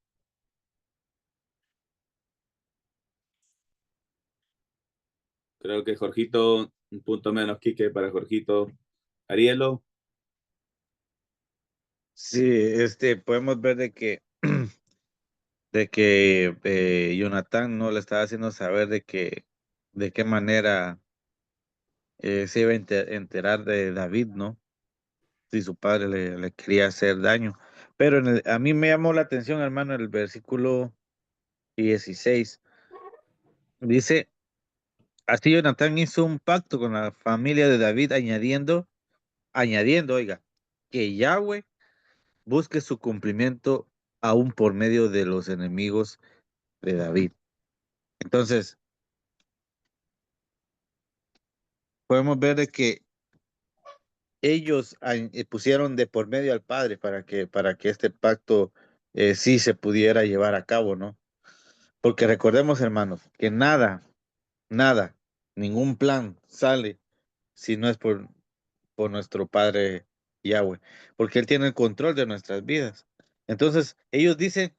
Creo que Jorgito, un punto menos, Quique, para Jorgito. Arielo. Sí, podemos ver de que Jonatán no le estaba haciendo saber de qué manera se iba a enterar de David, ¿no? Si su padre le quería hacer daño. Pero a mí me llamó la atención, hermano, el versículo 16. Dice, así Jonatán hizo un pacto con la familia de David, añadiendo, oiga, que Yahweh busque su cumplimiento aún por medio de los enemigos de David. Entonces, podemos ver de que ellos pusieron de por medio al Padre para que este pacto sí se pudiera llevar a cabo, ¿no? Porque recordemos, hermanos, que nada, ningún plan sale si no es por nuestro Padre Yahweh, porque Él tiene el control de nuestras vidas. Entonces, ellos dicen,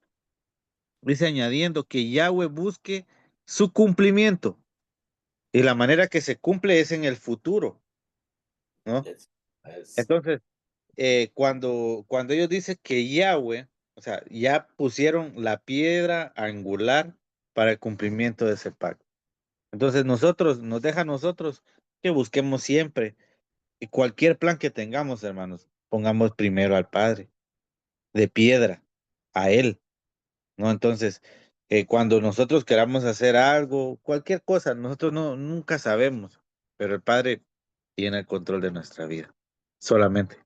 dice añadiendo que Yahweh busque su cumplimiento. Y la manera que se cumple es en el futuro, ¿no? Entonces, cuando ellos dicen que Yahweh, o sea, ya pusieron la piedra angular para el cumplimiento de ese pacto. Entonces, nos deja a nosotros que busquemos siempre y cualquier plan que tengamos, hermanos, pongamos primero al Padre, de piedra, a Él, ¿no? Entonces, cuando nosotros queramos hacer algo, cualquier cosa, nosotros nunca sabemos, pero el Padre tiene el control de nuestra vida, solamente.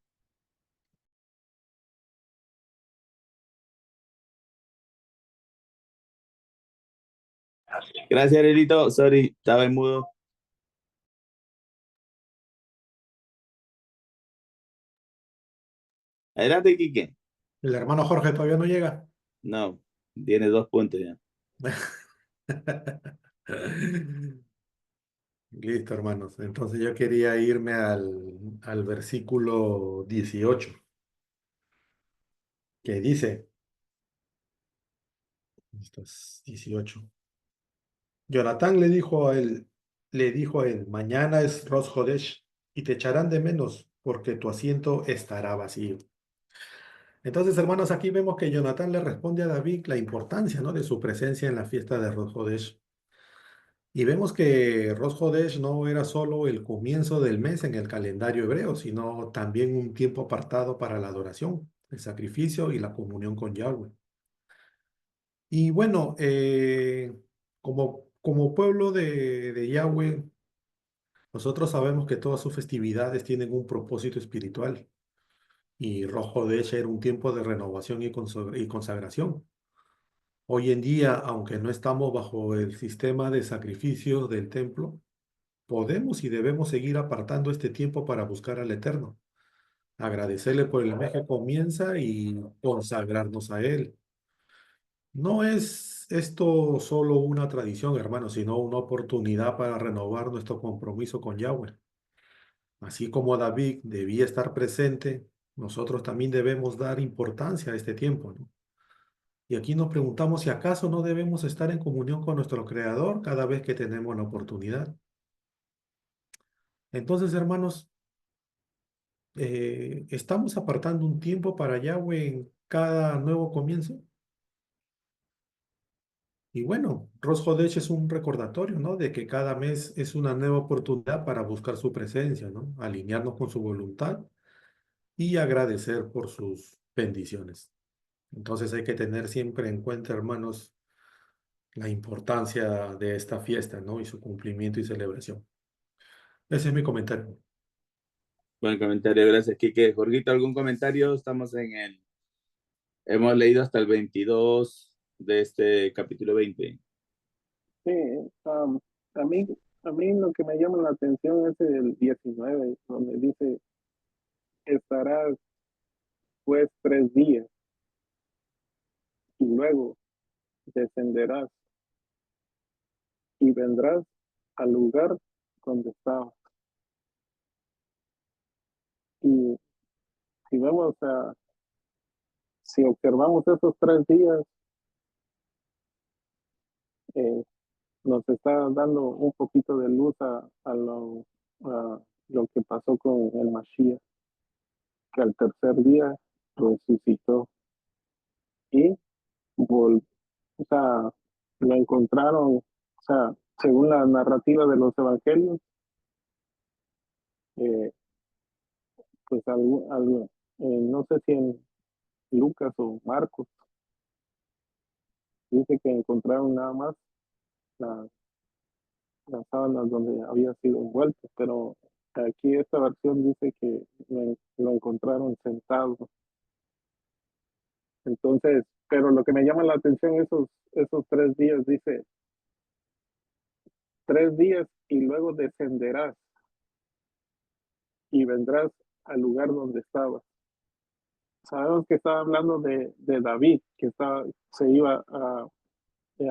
Gracias, Arielito. Sorry, estaba en mudo. Adelante, Quique. El hermano Jorge todavía no llega. No, tiene 2 puntos ya. Listo, hermanos. Entonces yo quería irme al versículo 18, que dice, esto es 18. Jonatán le dijo a él, mañana es Rosh Hodesh y te echarán de menos porque tu asiento estará vacío. Entonces, hermanos, aquí vemos que Jonatán le responde a David la importancia, ¿no?, de su presencia en la fiesta de Rosh Hodesh. Y vemos que Rosh Hodesh no era solo el comienzo del mes en el calendario hebreo, sino también un tiempo apartado para la adoración, el sacrificio y la comunión con Yahweh. Y bueno, como pueblo de Yahweh, nosotros sabemos que todas sus festividades tienen un propósito espiritual. Y Rosh Hodesh era un tiempo de renovación y consagración. Hoy en día, aunque no estamos bajo el sistema de sacrificios del templo, podemos y debemos seguir apartando este tiempo para buscar al Eterno, agradecerle por el mes que comienza y consagrarnos a Él. No es esto solo una tradición, hermano, sino una oportunidad para renovar nuestro compromiso con Yahweh. Así como David debía estar presente, nosotros también debemos dar importancia a este tiempo, ¿no? Y aquí nos preguntamos si acaso no debemos estar en comunión con nuestro Creador cada vez que tenemos la oportunidad. Entonces, hermanos, ¿estamos apartando un tiempo para Yahweh en cada nuevo comienzo? Y bueno, Rosh Hodesh es un recordatorio, ¿no?, de que cada mes es una nueva oportunidad para buscar su presencia, ¿no?, alinearnos con su voluntad y agradecer por sus bendiciones. Entonces hay que tener siempre en cuenta, hermanos, la importancia de esta fiesta, ¿no?, y su cumplimiento y celebración. Ese es mi comentario. Buen comentario, gracias, Quique. Jorgito, ¿algún comentario? Hemos leído hasta el 22 de este capítulo 20. Sí, a mí, a mí lo que me llama la atención es el 19, donde dice, estarás pues 3 días y luego descenderás y vendrás al lugar donde estabas. Y si vemos, si observamos esos 3 días, eh, nos está dando un poquito de luz a lo que pasó con el Mashiach, que al tercer día resucitó y o sea, lo encontraron, o sea, según la narrativa de los evangelios, eh, pues no sé si en Lucas o Marcos, dice que encontraron nada más la- las sábanas donde había sido envuelto, pero aquí esta versión dice que lo encontraron sentado. Entonces, pero lo que me llama la atención esos 3 días, dice, 3 días y luego descenderás y vendrás al lugar donde estabas. Sabemos que estaba hablando de David, que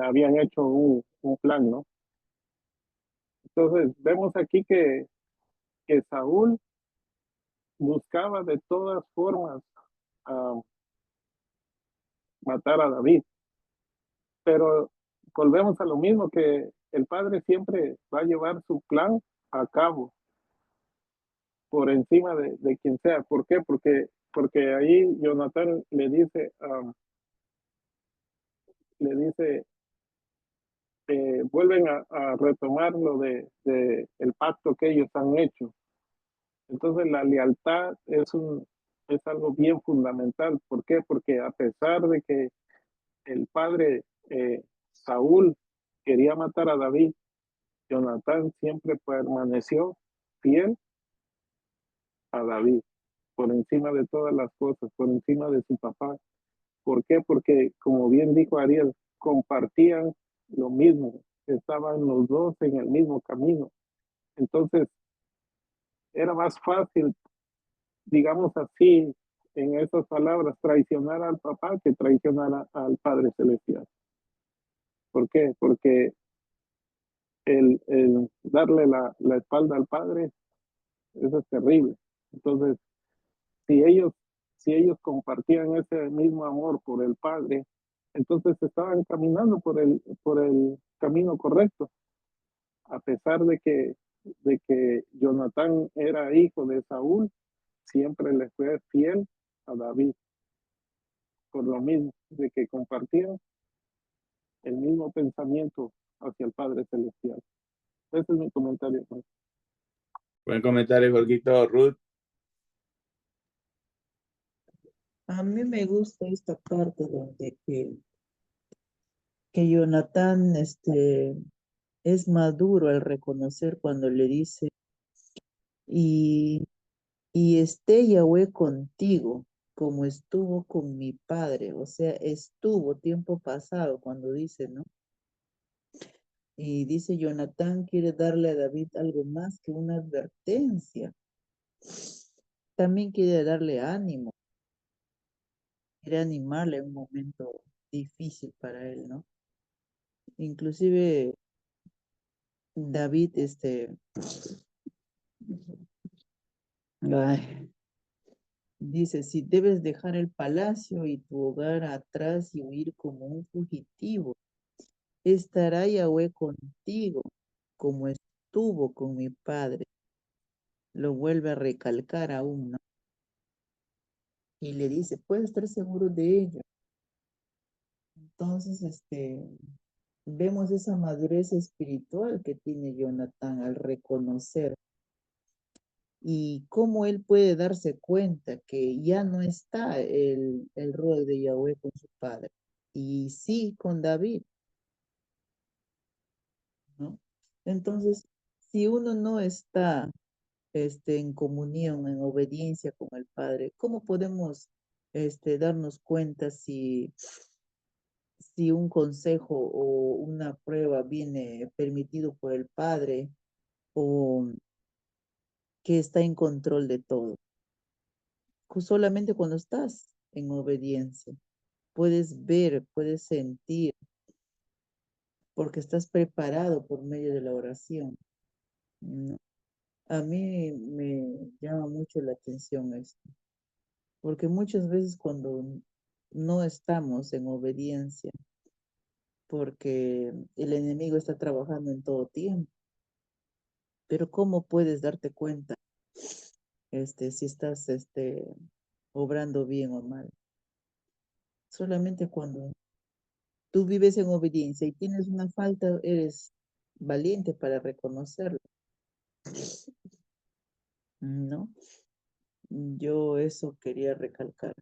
habían hecho un plan, ¿no? Entonces, vemos aquí que Saúl buscaba de todas formas matar a David. pero volvemos a lo mismo, que el padre siempre va a llevar su plan a cabo por encima de quien sea. ¿Por qué? Porque ahí Jonathan le dice, vuelven a retomar lo de el pacto que ellos han hecho. Entonces la lealtad es algo bien fundamental. ¿Por qué? Porque a pesar de que el padre Saúl quería matar a David, Jonatán siempre permaneció fiel a David, por encima de todas las cosas, por encima de su papá. ¿Por qué? Porque, como bien dijo Ariel, compartían lo mismo, estaban los dos en el mismo camino. Entonces, era más fácil, digamos así, en esas palabras, traicionar al papá que traicionar al Padre Celestial. ¿Por qué? Porque el darle la espalda al Padre, eso es terrible. Entonces, si ellos, si ellos compartían ese mismo amor por el Padre, entonces estaban caminando por el camino correcto, a pesar de que Jonatán era hijo de Saúl, siempre le fue fiel a David, por lo mismo, de que compartían el mismo pensamiento hacia el Padre Celestial. Ese es mi comentario. Buen comentario, Jorgito. Ruth. A mí me gusta esta parte donde que Jonatán es maduro al reconocer cuando le dice, y, y esté Yahweh contigo, como estuvo con mi padre. O sea, estuvo tiempo pasado cuando dice, ¿no? Y dice, Jonatán quiere darle a David algo más que una advertencia. También quiere darle ánimo, quiere animarle en un momento difícil para él, ¿no? Inclusive David, ay, dice, si debes dejar el palacio y tu hogar atrás y huir como un fugitivo, estará Yahweh contigo, como estuvo con mi padre. Lo vuelve a recalcar aún, ¿no? Y le dice, puedes estar seguro de ello. Entonces, vemos esa madurez espiritual que tiene Jonatán al reconocer y cómo él puede darse cuenta que ya no está el rol de Yahweh con su padre, y sí con David, ¿no? Entonces, si uno no está en comunión, en obediencia con el Padre, ¿cómo podemos darnos cuenta si un consejo o una prueba viene permitido por el Padre o que está en control de todo? Solamente cuando estás en obediencia. Puedes ver, puedes sentir, porque estás preparado por medio de la oración, ¿no? A mí me llama mucho la atención esto, porque muchas veces cuando no estamos en obediencia, porque el enemigo está trabajando en todo tiempo, pero ¿cómo puedes darte cuenta si estás obrando bien o mal? Solamente cuando tú vives en obediencia y tienes una falta, eres valiente para reconocerlo, ¿no? Yo eso quería recalcar.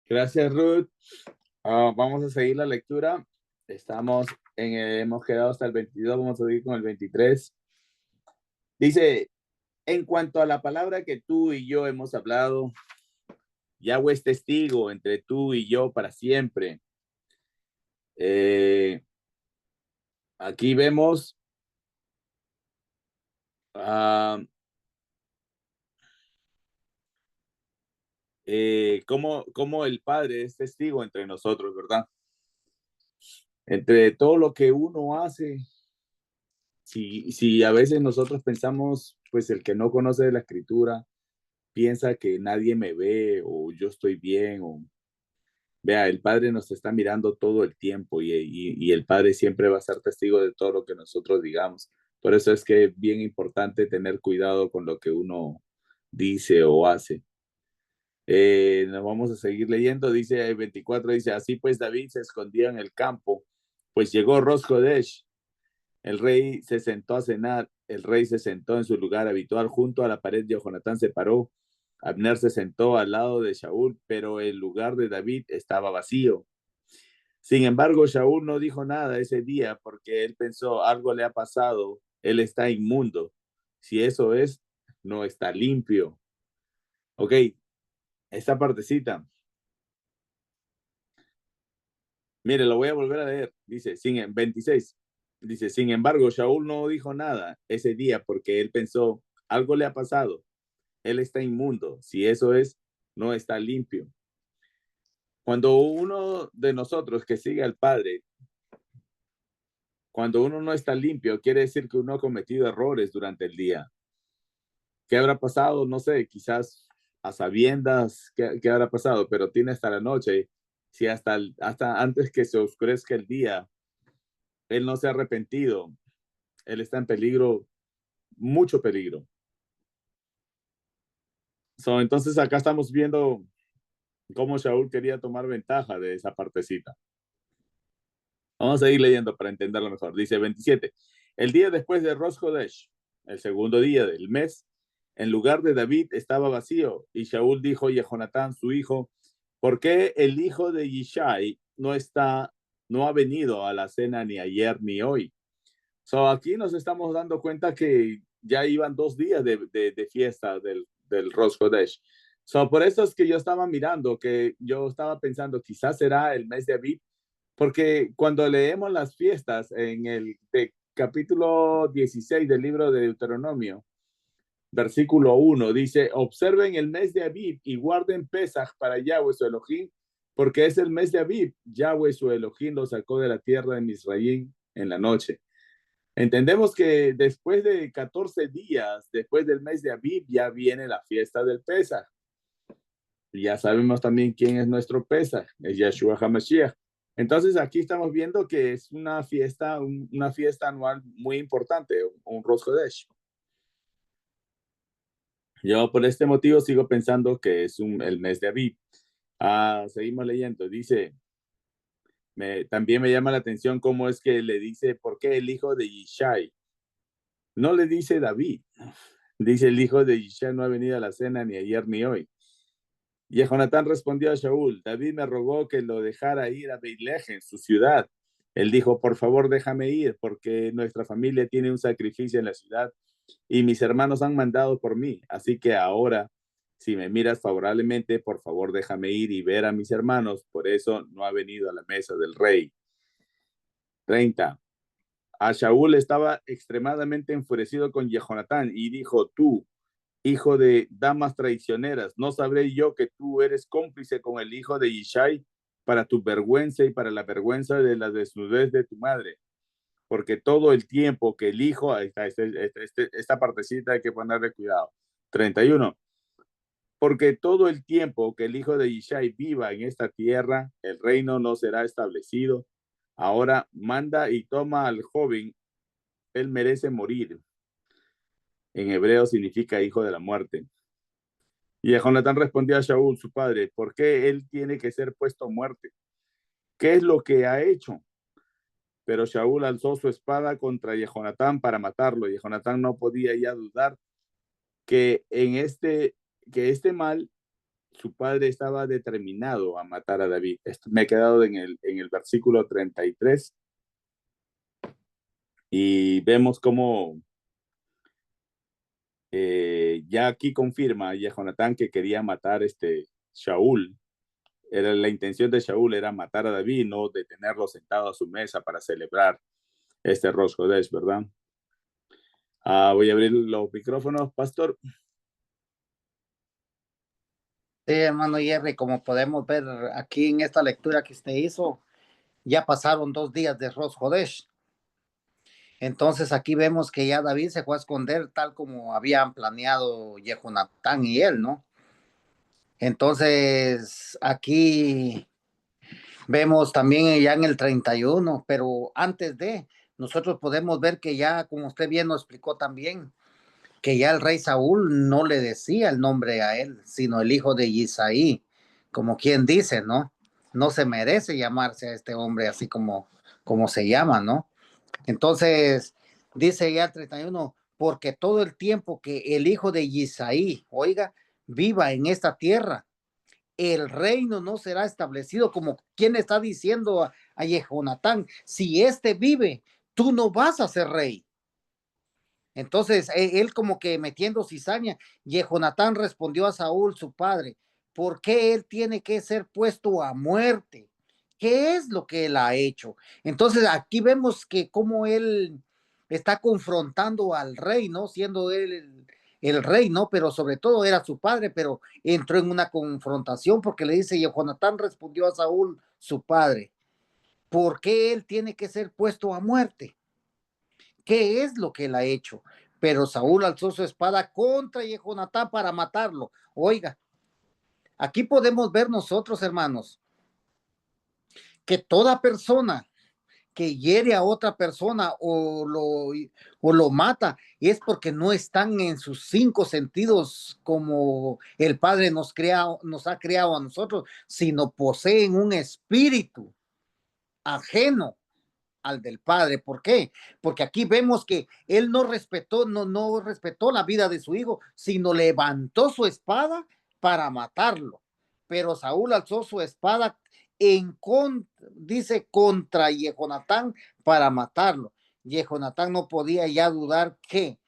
Gracias, Ruth. Vamos a seguir la lectura. Hemos quedado hasta el 22, vamos a seguir con el 23. Dice, en cuanto a la palabra que tú y yo hemos hablado, Yahweh es testigo entre tú y yo para siempre. Aquí vemos cómo el Padre es testigo entre nosotros, ¿verdad? Entre todo lo que uno hace, si a veces nosotros pensamos, pues el que no conoce de la escritura, piensa que nadie me ve o yo estoy bien. O vea, el Padre nos está mirando todo el tiempo y el Padre siempre va a ser testigo de todo lo que nosotros digamos. Por eso es que es bien importante tener cuidado con lo que uno dice o hace. Nos vamos a seguir leyendo, dice el 24, dice, así pues David se escondía en el campo, pues llegó Ros Jodesh, el rey se sentó a cenar, el rey se sentó en su lugar habitual junto a la pared de Jonatán se paró, Abner se sentó al lado de Shaul, pero el lugar de David estaba vacío. Sin embargo, Shaul no dijo nada ese día porque él pensó, algo le ha pasado, él está inmundo. Si eso es, no está limpio. Ok, esta partecita. Mire, lo voy a volver a leer. Dice, 26. Dice, sin embargo, Shaul no dijo nada ese día porque él pensó, algo le ha pasado. Él está inmundo. Si eso es, no está limpio. Cuando uno de nosotros que sigue al Padre, cuando uno no está limpio, quiere decir que uno ha cometido errores durante el día. ¿Qué habrá pasado? No sé, quizás a sabiendas qué habrá pasado, pero tiene hasta la noche. Si hasta antes que se oscurezca el día, él no se ha arrepentido, él está en peligro, mucho peligro. Entonces acá estamos viendo cómo Shaul quería tomar ventaja de esa partecita. Vamos a seguir leyendo para entenderlo mejor. Dice 27. El día después de Rosh Hodesh, el segundo día del mes, en lugar de David estaba vacío. Y Shaul dijo a Jonatán, su hijo, ¿por qué el hijo de Yishai no ha venido a la cena ni ayer ni hoy? Aquí nos estamos dando cuenta que ya iban 2 días de fiesta del Rosh Hodesh. Por eso es que yo estaba mirando, que yo estaba pensando, quizás será el mes de Aviv, porque cuando leemos las fiestas en el capítulo 16 del libro de Deuteronomio, versículo 1, dice, observen el mes de Aviv y guarden Pesaj para Yahweh su Elohim, porque es el mes de Aviv. Yahweh su Elohim lo sacó de la tierra de Misraim en la noche. Entendemos que después de 14 días, después del mes de Aviv, ya viene la fiesta del Pesaj. Y ya sabemos también quién es nuestro Pesaj, es Yeshua HaMashiach. Entonces aquí estamos viendo que es una fiesta anual muy importante, un Rosh Hodesh. Yo por este motivo sigo pensando que es el mes de Aviv. Seguimos leyendo, dice, también me llama la atención cómo es que le dice, ¿por qué el hijo de Yishai? No le dice David, dice el hijo de Yishai no ha venido a la cena ni ayer ni hoy. Y Jonatán respondió a Shaul, David me rogó que lo dejara ir a Beileje, su ciudad. Él dijo, por favor déjame ir, porque nuestra familia tiene un sacrificio en la ciudad y mis hermanos han mandado por mí. Así que ahora, si me miras favorablemente, por favor déjame ir y ver a mis hermanos. Por eso no ha venido a la mesa del rey. 30. A Shaul estaba extremadamente enfurecido con Jonatán y dijo, tú, hijo de damas traicioneras, ¿no sabré yo que tú eres cómplice con el hijo de Yishai para tu vergüenza y para la vergüenza de la desnudez de tu madre? Porque todo el tiempo que el hijo, esta partecita hay que ponerle cuidado. 31. Porque todo el tiempo que el hijo de Yishai viva en esta tierra, el reino no será establecido. Ahora manda y toma al joven, él merece morir. En hebreo significa hijo de la muerte. Y Jonatán respondió a Shaul, su padre, ¿por qué él tiene que ser puesto a muerte? ¿Qué es lo que ha hecho? Pero Shaul alzó su espada contra Jonatán para matarlo, y Jonatán no podía ya dudar que este mal, su padre estaba determinado a matar a David. Esto me he quedado en el versículo 33 y vemos cómo ya aquí confirma Jonatán que quería matar Shaul. La intención de Shaul era matar a David, no detenerlo sentado a su mesa para celebrar este Rosh Hodesh, ¿verdad? Voy a abrir los micrófonos, pastor. Sí, hermano Jerry, como podemos ver aquí en esta lectura que usted hizo, ya pasaron 2 días de Rosh Hodesh. Entonces aquí vemos que ya David se fue a esconder tal como habían planeado Jehonatán y él, ¿no? Entonces aquí vemos también ya en el 31, pero antes de, nosotros podemos ver que ya, como usted bien nos explicó también, que ya el rey Saúl no le decía el nombre a él, sino el hijo de Isaí, como quien dice, ¿no? No se merece llamarse a este hombre así como se llama, ¿no? Entonces, dice ya el 31, porque todo el tiempo que el hijo de Isaí, oiga, viva en esta tierra, el reino no será establecido, como quien está diciendo a Jehonatán, si este vive, tú no vas a ser rey. Entonces, él como que metiendo cizaña, Jehonatán respondió a Saúl, su padre, ¿por qué él tiene que ser puesto a muerte? ¿Qué es lo que él ha hecho? Entonces, aquí vemos que como él está confrontando al rey, ¿no? Siendo él el rey, ¿no? Pero sobre todo era su padre, pero entró en una confrontación porque le dice, Jehonatán respondió a Saúl, su padre, ¿por qué él tiene que ser puesto a muerte? ¿Qué es lo que él ha hecho? Pero Saúl alzó su espada contra Jehonatán para matarlo. Oiga, aquí podemos ver nosotros, hermanos, que toda persona que hiere a otra persona o lo mata es porque no están en sus 5 sentidos como el Padre nos ha creado a nosotros, sino poseen un espíritu ajeno al del padre. ¿Por qué? Porque aquí vemos que él no respetó la vida de su hijo, sino levantó su espada para matarlo. Pero Saúl alzó su espada dice contra Jehonatán para matarlo. Jehonatán no podía ya dudar que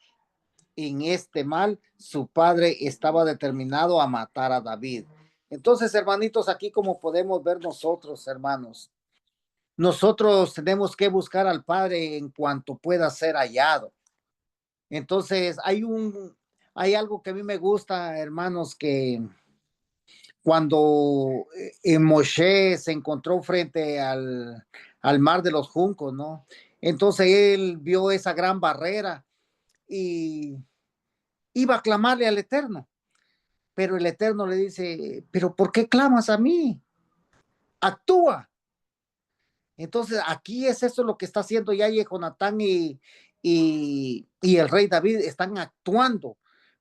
en este mal su padre estaba determinado a matar a David. Entonces, hermanitos, aquí como podemos ver nosotros, hermanos, nosotros tenemos que buscar al Padre en cuanto pueda ser hallado. Entonces, hay algo que a mí me gusta, hermanos, que cuando Moshe se encontró frente al mar de los juncos, ¿no? Entonces él vio esa gran barrera y iba a clamarle al Eterno, pero el Eterno le dice, pero ¿por qué clamas a mí? Actúa. Entonces, aquí es eso lo que está haciendo ya Jehonatán y el rey David están actuando,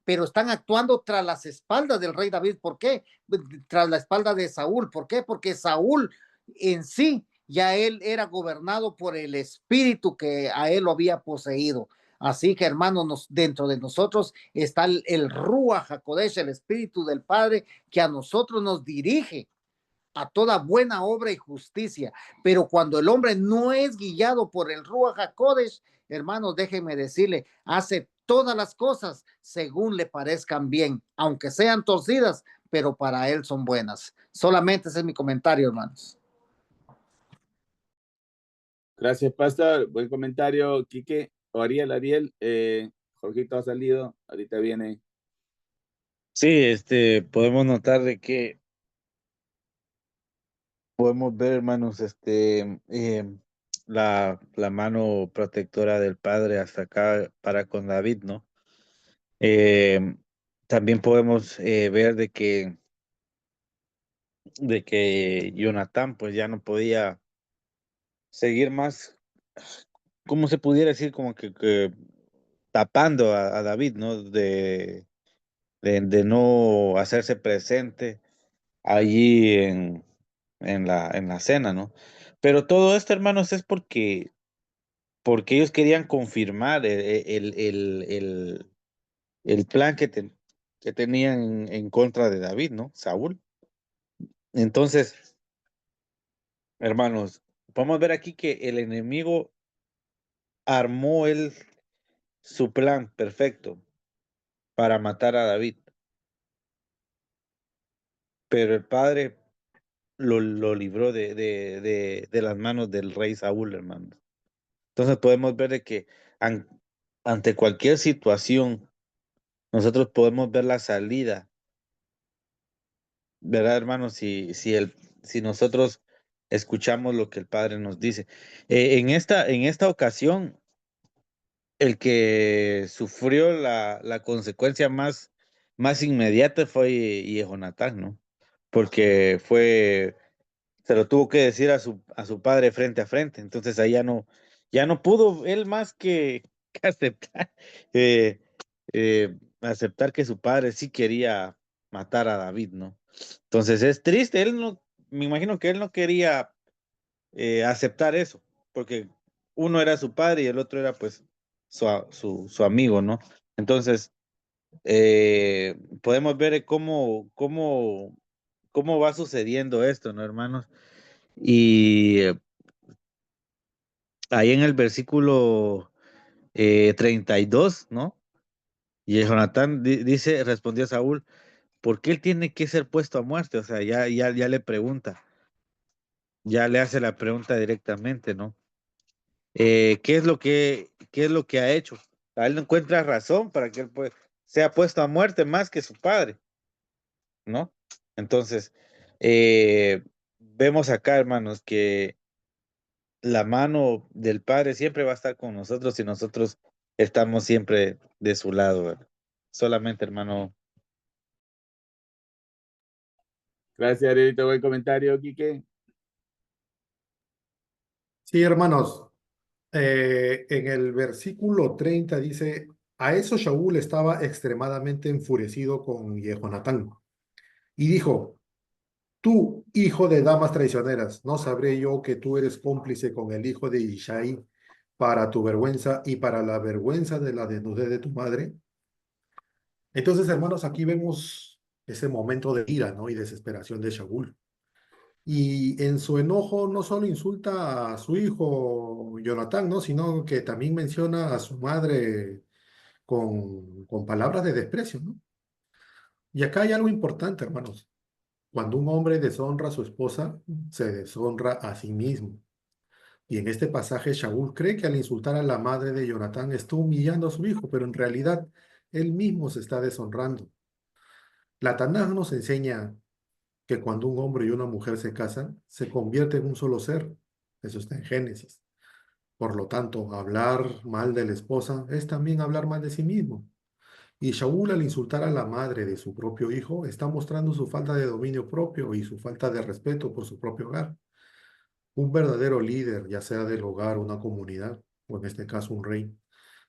pero están actuando tras las espaldas del rey David. ¿Por qué? Tras la espalda de Saúl. ¿Por qué? Porque Saúl en sí ya él era gobernado por el espíritu que a él lo había poseído. Así que, hermanos, dentro de nosotros está el Ruach HaKodesh, el espíritu del Padre que a nosotros nos dirige a toda buena obra y justicia. Pero cuando el hombre no es guiado por el Ruach HaKodesh, hermanos, déjenme decirle, hace todas las cosas según le parezcan bien, aunque sean torcidas, pero para él son buenas. Solamente ese es mi comentario, hermanos. Gracias, Pastor. Buen comentario, Quique. O Ariel, Jorgito ha salido, ahorita viene. Sí, podemos notar de que podemos ver, hermanos, la mano protectora del Padre hasta acá para con David, ¿no? También podemos ver de que Jonatán pues ya no podía seguir más, como se pudiera decir, como que tapando a David, ¿no? De no hacerse presente allí en la cena, ¿no? Pero todo esto, hermanos, es porque ellos querían confirmar el plan que tenían en contra de David, ¿no? Saúl. Entonces, hermanos, podemos ver aquí que el enemigo armó su plan perfecto para matar a David, pero el padre lo libró de las manos del rey Saúl, hermanos. Entonces podemos ver de que ante cualquier situación, nosotros podemos ver la salida, ¿verdad, hermanos? Si nosotros escuchamos lo que el Padre nos dice. En esta ocasión, el que sufrió la consecuencia más inmediata fue Jehonatán, ¿no? Porque se lo tuvo que decir a su padre frente a frente. Entonces ahí ya no pudo él más que aceptar, eh, aceptar que su padre sí quería matar a David, ¿no? Entonces es triste, me imagino que él no quería aceptar eso, porque uno era su padre y el otro era pues su amigo, ¿no? Entonces, podemos ver cómo va sucediendo esto, ¿no, hermanos? Y ahí en el versículo 32, ¿no? Y Jonatán dice, respondió Saúl, ¿por qué él tiene que ser puesto a muerte? O sea, ya le pregunta, ya le hace la pregunta directamente, ¿no? ¿Qué es lo que ha hecho? A él no encuentra razón para que él sea puesto a muerte más que su padre, ¿no? Entonces, vemos acá, hermanos, que la mano del Padre siempre va a estar con nosotros y nosotros estamos siempre de su lado, ¿verdad? Solamente, hermano. Gracias, Arielito. Buen comentario, Quique. Sí, hermanos, en el versículo 30 dice, a eso Shaul estaba extremadamente enfurecido con Jehonatán y dijo, tú, hijo de damas traicioneras, ¿no sabré yo que tú eres cómplice con el hijo de Ishai para tu vergüenza y para la vergüenza de la desnudez de tu madre? Entonces, hermanos, aquí vemos ese momento de ira, ¿no? Y desesperación de Shaul. Y en su enojo no solo insulta a su hijo Jonatán, ¿no? Sino que también menciona a su madre con palabras de desprecio, ¿no? Y acá hay algo importante, hermanos. Cuando un hombre deshonra a su esposa, se deshonra a sí mismo. Y en este pasaje, Shaul cree que al insultar a la madre de Jonatán está humillando a su hijo, pero en realidad él mismo se está deshonrando. La Tanaj nos enseña que cuando un hombre y una mujer se casan, se convierte en un solo ser. Eso está en Génesis. Por lo tanto, hablar mal de la esposa es también hablar mal de sí mismo. Y Shaul, al insultar a la madre de su propio hijo, está mostrando su falta de dominio propio y su falta de respeto por su propio hogar. Un verdadero líder, ya sea del hogar, una comunidad, o en este caso un rey,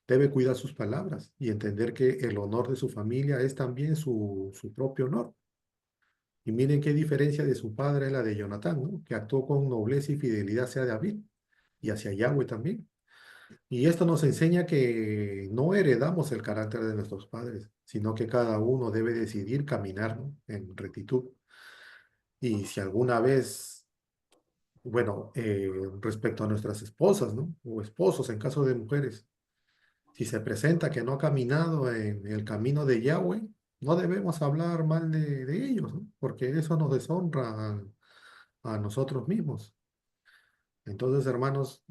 debe cuidar sus palabras y entender que el honor de su familia es también su propio honor. Y miren qué diferencia de su padre la de Jonatán, ¿no? Que actuó con nobleza y fidelidad hacia David y hacia Yahweh también. Y esto nos enseña que no heredamos el carácter de nuestros padres, sino que cada uno debe decidir caminar, ¿no? En rectitud. Y si alguna vez, bueno, respecto a nuestras esposas, ¿no? O esposos en caso de mujeres, si se presenta que no ha caminado en el camino de Yahweh, no debemos hablar mal de ellos, ¿no? Porque eso nos deshonra a nosotros mismos. Entonces, hermanos,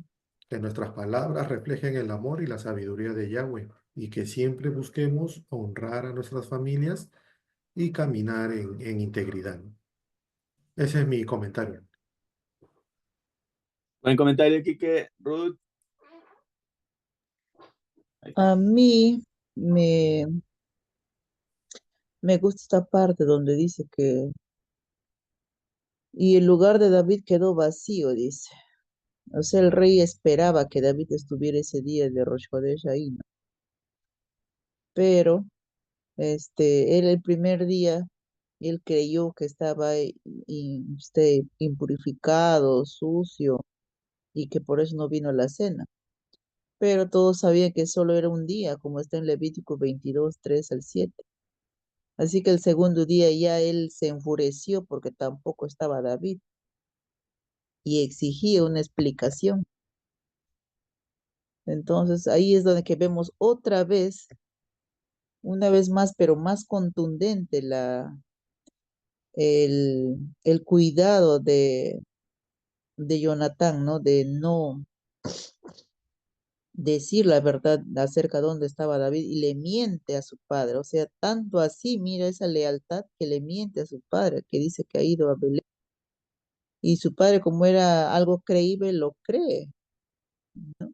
que nuestras palabras reflejen el amor y la sabiduría de Yahweh y que siempre busquemos honrar a nuestras familias y caminar en integridad. Ese es mi comentario. Buen comentario, Quique. Ruth. Ahí está. A mí me, me gusta esta parte donde dice que, y el lugar de David quedó vacío, dice. O sea, el rey esperaba que David estuviera ese día de Rosh Hodesh ahí, ¿no? Pero, él el primer día, él creyó que estaba impurificado, sucio, y que por eso no vino a la cena. Pero todos sabían que solo era un día, como está en Levítico 22, 3 al 7. Así que el segundo día ya él se enfureció porque tampoco estaba David y exigía una explicación. Entonces ahí es donde que vemos otra vez, una vez más, pero más contundente el cuidado de Jonatán, ¿no? De no decir la verdad acerca de dónde estaba David y le miente a su padre. O sea, tanto así, mira esa lealtad que le miente a su padre, que dice que ha ido a Belén. Y su padre, como era algo creíble, lo cree, ¿no?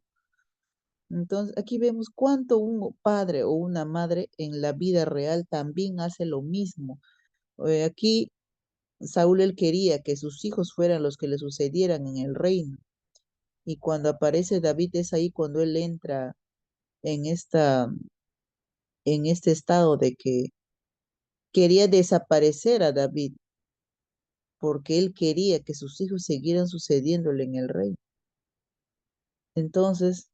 Entonces, aquí vemos cuánto un padre o una madre en la vida real también hace lo mismo. Aquí Saúl él quería que sus hijos fueran los que le sucedieran en el reino. Y cuando aparece David es ahí cuando él entra en en este estado de que quería desaparecer a David porque él quería que sus hijos siguieran sucediéndole en el reino. Entonces,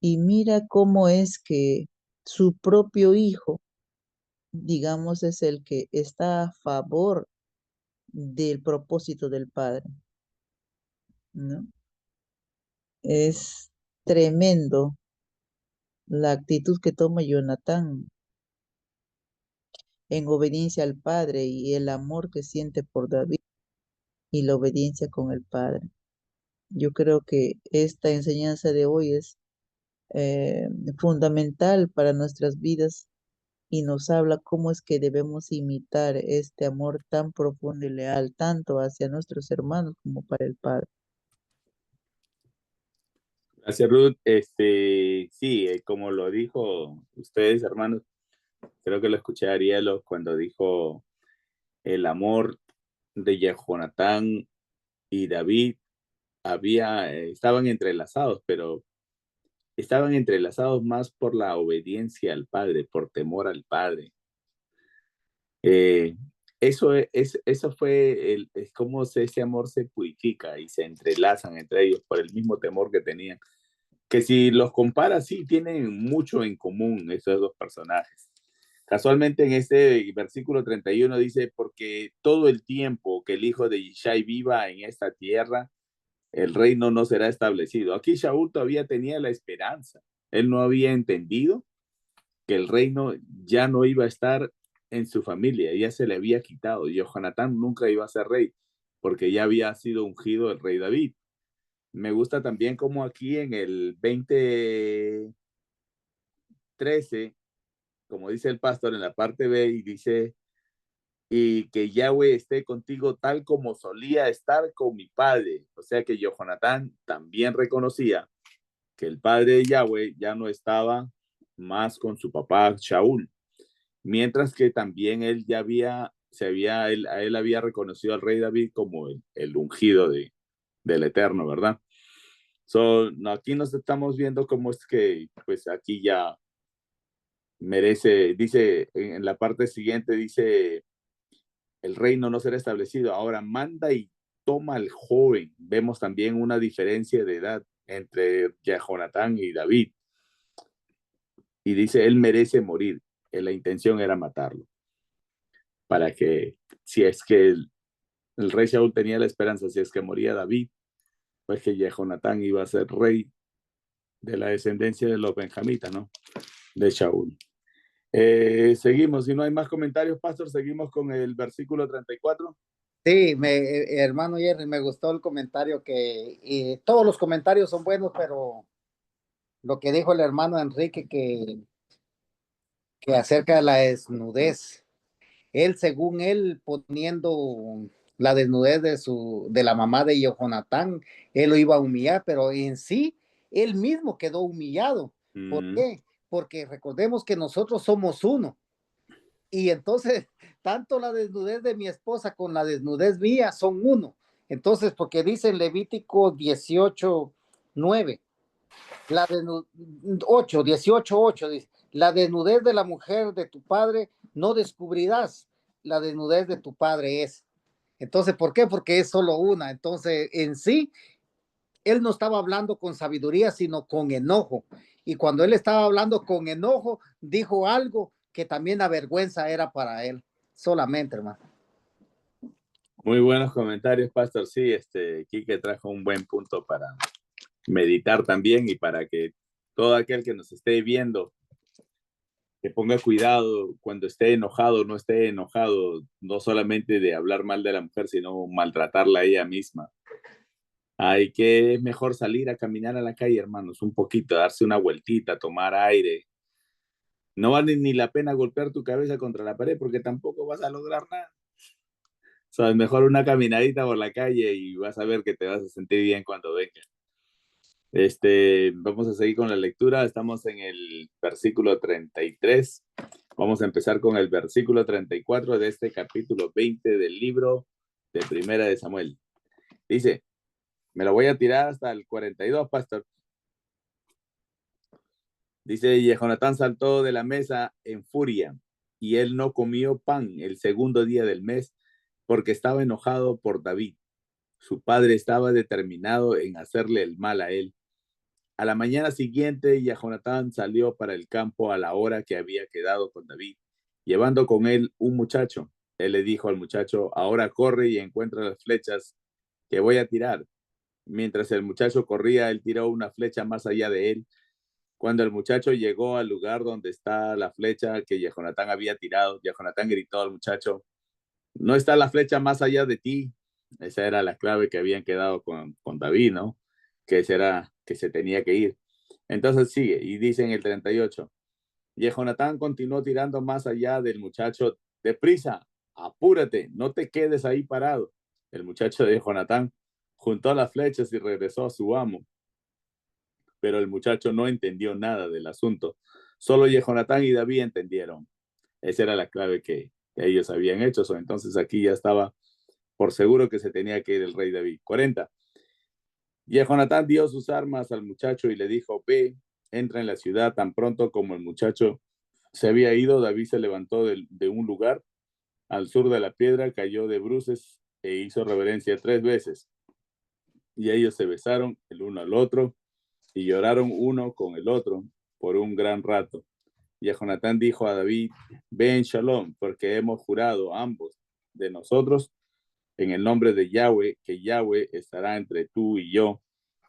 y mira cómo es que su propio hijo, digamos, es el que está a favor del propósito del padre, ¿no? Es tremendo la actitud que toma Jonatán en obediencia al padre y el amor que siente por David y la obediencia con el padre. Yo creo que esta enseñanza de hoy es fundamental para nuestras vidas y nos habla cómo es que debemos imitar este amor tan profundo y leal, tanto hacia nuestros hermanos como para el Padre. Gracias, Ruth. Sí, como lo dijo ustedes, hermanos, creo que lo escuché a Arielo cuando dijo el amor de Jehonatán y David estaban entrelazados, pero estaban entrelazados más por la obediencia al Padre, por temor al Padre. Eso fue es como ese amor se purifica y se entrelazan entre ellos por el mismo temor que tenían. Que si los comparas, sí, tienen mucho en común esos dos personajes. Casualmente en este versículo 31 dice, porque todo el tiempo que el hijo de Yishai viva en esta tierra, el reino no será establecido. Aquí Shaul todavía tenía la esperanza. Él no había entendido que el reino ya no iba a estar en su familia, ya se le había quitado. Y Jonatán nunca iba a ser rey, porque ya había sido ungido el rey David. Me gusta también como aquí en el 20:13, como dice el pastor en la parte B, y dice, y que Yahweh esté contigo tal como solía estar con mi padre. O sea que Jonatán también reconocía que el padre de Yahweh ya no estaba más con su papá Shaul, mientras que también él ya a él había reconocido al rey David como el ungido del Eterno, ¿verdad? No, aquí nos estamos viendo cómo es que, pues aquí ya merece, dice en la parte siguiente, dice, el reino no será establecido, ahora manda y toma al joven. Vemos también una diferencia de edad entre Jehonatán y David. Y dice, él merece morir. La intención era matarlo. Para que, si es que el rey Saúl tenía la esperanza, si es que moría David, pues que Jehonatán iba a ser rey de la descendencia de los benjamitas, ¿no? De Saúl. Seguimos, si no hay más comentarios, pastor, seguimos con el versículo 34. Sí, hermano Jerry, me gustó el comentario todos los comentarios son buenos, pero lo que dijo el hermano Enrique que acerca de la desnudez, él según él poniendo la desnudez de la mamá de Jonatán, él lo iba a humillar, pero en sí, él mismo quedó humillado. ¿Por qué? Porque recordemos que nosotros somos uno. Y entonces, tanto la desnudez de mi esposa con la desnudez mía son uno. Entonces, porque dice en Levítico 18:9, la 18:8 dice, la desnudez de la mujer de tu padre no descubrirás, la desnudez de tu padre es. Entonces, ¿por qué? Porque es solo una. Entonces, en sí, él no estaba hablando con sabiduría, sino con enojo. Y cuando él estaba hablando con enojo, dijo algo que también la vergüenza era para él. Solamente, hermano. Muy buenos comentarios, pastor. Sí, Quique trajo un buen punto para meditar también y para que todo aquel que nos esté viendo que ponga cuidado cuando esté enojado, no esté enojado, no solamente de hablar mal de la mujer, sino maltratarla a ella misma. Hay que mejor salir a caminar a la calle, hermanos, un poquito, darse una vueltita, tomar aire. No vale ni la pena golpear tu cabeza contra la pared porque tampoco vas a lograr nada. O sea, es mejor una caminadita por la calle y vas a ver que te vas a sentir bien cuando venga. Vamos a seguir con la lectura. Estamos en el versículo 33. Vamos a empezar con el versículo 34 de este capítulo 20 del libro de Primera de Samuel. Dice, me lo voy a tirar hasta el 42, pastor. Dice, y Jonatán saltó de la mesa en furia, y él no comió pan el segundo día del mes, porque estaba enojado por David. Su padre estaba determinado en hacerle el mal a él. A la mañana siguiente, Jonatán salió para el campo a la hora que había quedado con David, llevando con él un muchacho. Él le dijo al muchacho, ahora corre y encuentra las flechas que voy a tirar. Mientras el muchacho corría, él tiró una flecha más allá de él. Cuando el muchacho llegó al lugar donde está la flecha que Jonatán había tirado, Jonatán gritó al muchacho, no está la flecha más allá de ti. Esa era la clave que habían quedado con David, ¿no? Que ese era que se tenía que ir. Entonces sigue y dice en el 38, Jonatán continuó tirando más allá del muchacho, deprisa, apúrate, no te quedes ahí parado. El muchacho de Jonatán juntó las flechas y regresó a su amo. Pero el muchacho no entendió nada del asunto. Solo Jonatán y David entendieron. Esa era la clave que ellos habían hecho. Entonces aquí ya estaba por seguro que se tenía que ir el rey David. 40. Jonatán dio sus armas al muchacho y le dijo, ve, entra en la ciudad. Tan pronto como el muchacho se había ido, David se levantó de un lugar al sur de la piedra, cayó de bruces e hizo reverencia 3 veces. Y ellos se besaron el uno al otro y lloraron uno con el otro por un gran rato. Y Jonatán dijo a David, ven Shalom, porque hemos jurado ambos de nosotros en el nombre de Yahweh, que Yahweh estará entre tú y yo,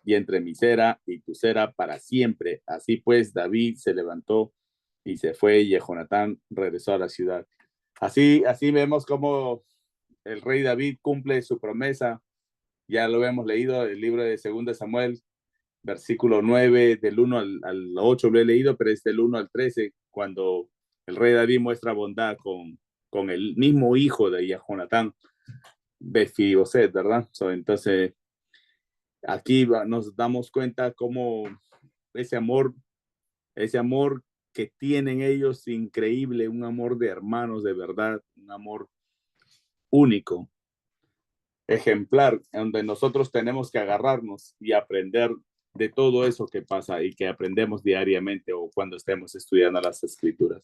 y entre mi cera y tu cera para siempre. Así pues, David se levantó y se fue, y Jonatán regresó a la ciudad. Así vemos cómo el rey David cumple su promesa. Ya lo hemos leído, el libro de 2 Samuel, versículo 9, del 1 al 8 lo he leído, pero es del 1 al 13, cuando el rey David muestra bondad con el mismo hijo de Jonatán, Mefiboset, ¿verdad? Entonces, aquí nos damos cuenta cómo ese amor que tienen ellos, increíble, un amor de hermanos de verdad, un amor único, ejemplar, donde nosotros tenemos que agarrarnos y aprender de todo eso que pasa y que aprendemos diariamente o cuando estemos estudiando las escrituras.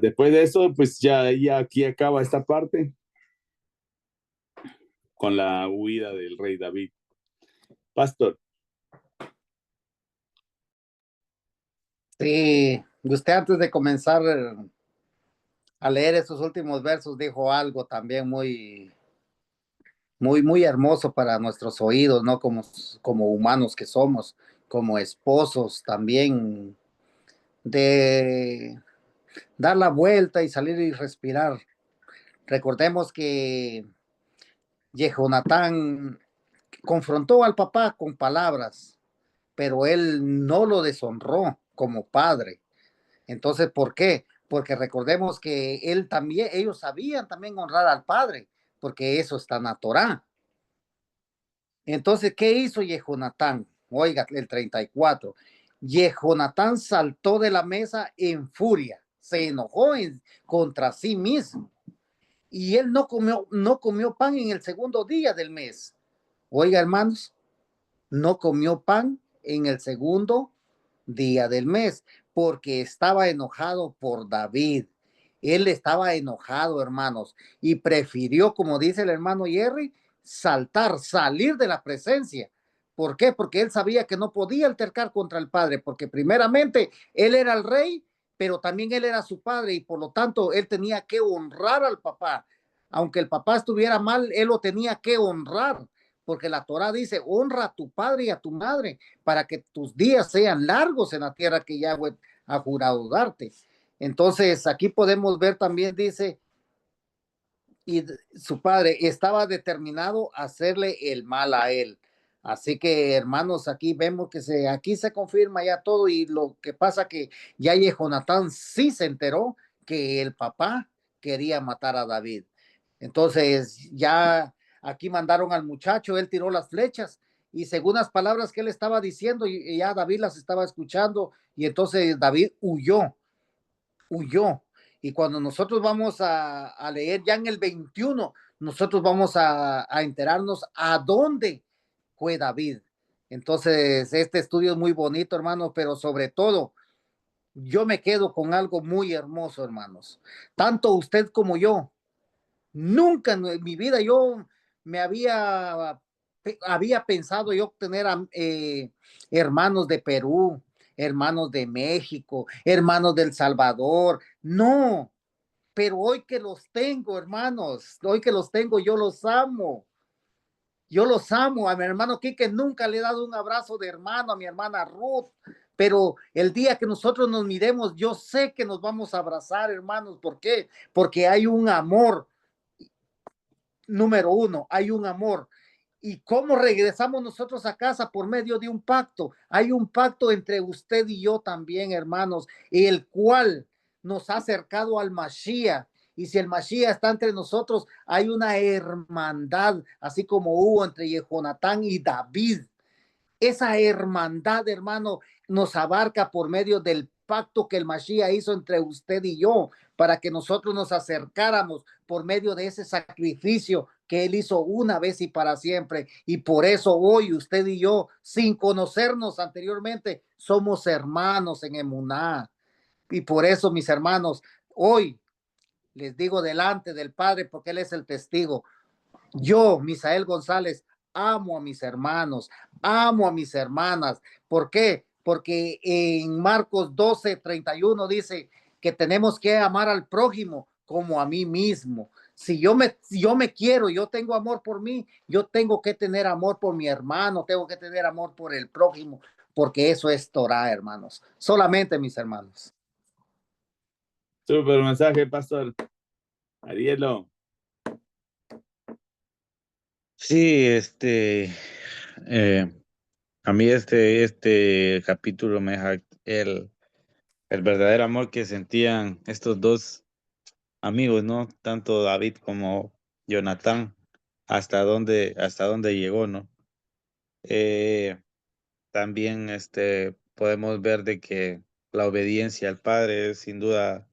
Después de eso, pues ya aquí acaba esta parte con la huida del rey David. Pastor. Sí, usted antes de comenzar a leer esos últimos versos dijo algo también muy hermoso para nuestros oídos, ¿no? Como humanos que somos, como esposos también, de dar la vuelta y salir y respirar. Recordemos que Jonatán confrontó al papá con palabras, pero él no lo deshonró como padre. Entonces, ¿por qué? Porque recordemos que ellos sabían también honrar al padre, porque eso está en la Torá. Entonces, ¿qué hizo Jonatán? Oiga, el 34. Jonatán saltó de la mesa en furia, se enojó contra sí mismo. Y él no comió pan en el segundo día del mes. Oiga, hermanos, no comió pan en el segundo día del mes, porque estaba enojado por David. Él estaba enojado, hermanos, y prefirió, como dice el hermano Jerry, salir de la presencia. ¿Por qué? Porque él sabía que no podía altercar contra el padre, porque primeramente él era el rey, pero también él era su padre, y por lo tanto él tenía que honrar al papá. Aunque el papá estuviera mal, él lo tenía que honrar, porque la Torá dice, honra a tu padre y a tu madre, para que tus días sean largos en la tierra que Yahweh ha jurado darte. Entonces, aquí podemos ver también, dice, y su padre estaba determinado a hacerle el mal a él. Así que, hermanos, aquí vemos que aquí se confirma ya todo, y lo que pasa que ya Jonatán sí se enteró que el papá quería matar a David. Entonces, ya aquí mandaron al muchacho, él tiró las flechas, y según las palabras que él estaba diciendo, y ya David las estaba escuchando, y entonces David huyó. Y cuando nosotros vamos a leer ya en el 21, nosotros vamos a enterarnos a dónde fue David. Entonces, este estudio es muy bonito, hermanos, pero sobre todo, yo me quedo con algo muy hermoso, hermanos. Tanto usted como yo, nunca en mi vida yo me había pensado yo tener hermanos de Perú, hermanos de México, hermanos del Salvador. No, pero hoy que los tengo, hermanos, hoy que los tengo, yo los amo. Yo los amo. A mi hermano Quique nunca le he dado un abrazo de hermano, a mi hermana Ruth, pero el día que nosotros nos miremos, yo sé que nos vamos a abrazar, hermanos. ¿Por qué? Porque hay un amor. Número uno, hay un amor. ¿Y cómo regresamos nosotros a casa? Por medio de un pacto. Hay un pacto entre usted y yo también, hermanos, el cual nos ha acercado al Mashiach. Y si el Mashiach está entre nosotros, hay una hermandad, así como hubo entre Jehonatán y David. Esa hermandad, hermano, nos abarca por medio del pacto que el Mashiach hizo entre usted y yo, para que nosotros nos acercáramos por medio de ese sacrificio que él hizo una vez y para siempre. Y por eso hoy usted y yo, sin conocernos anteriormente, somos hermanos en Emuná. Y por eso, mis hermanos, hoy les digo delante del Padre, porque él es el testigo. Yo, Misael González, amo a mis hermanos, amo a mis hermanas. ¿Por qué? Porque en Marcos 12:31 dice que tenemos que amar al prójimo como a mí mismo. Si yo me quiero, yo tengo amor por mí, yo tengo que tener amor por mi hermano, tengo que tener amor por el prójimo, porque eso es Torah, hermanos. Solamente mis hermanos. Súper mensaje, pastor. Arielo. Sí, a mí este capítulo me deja el verdadero amor que sentían estos dos amigos, ¿no? Tanto David como Jonatán, hasta dónde llegó, ¿no? También podemos ver de que la obediencia al Padre sin duda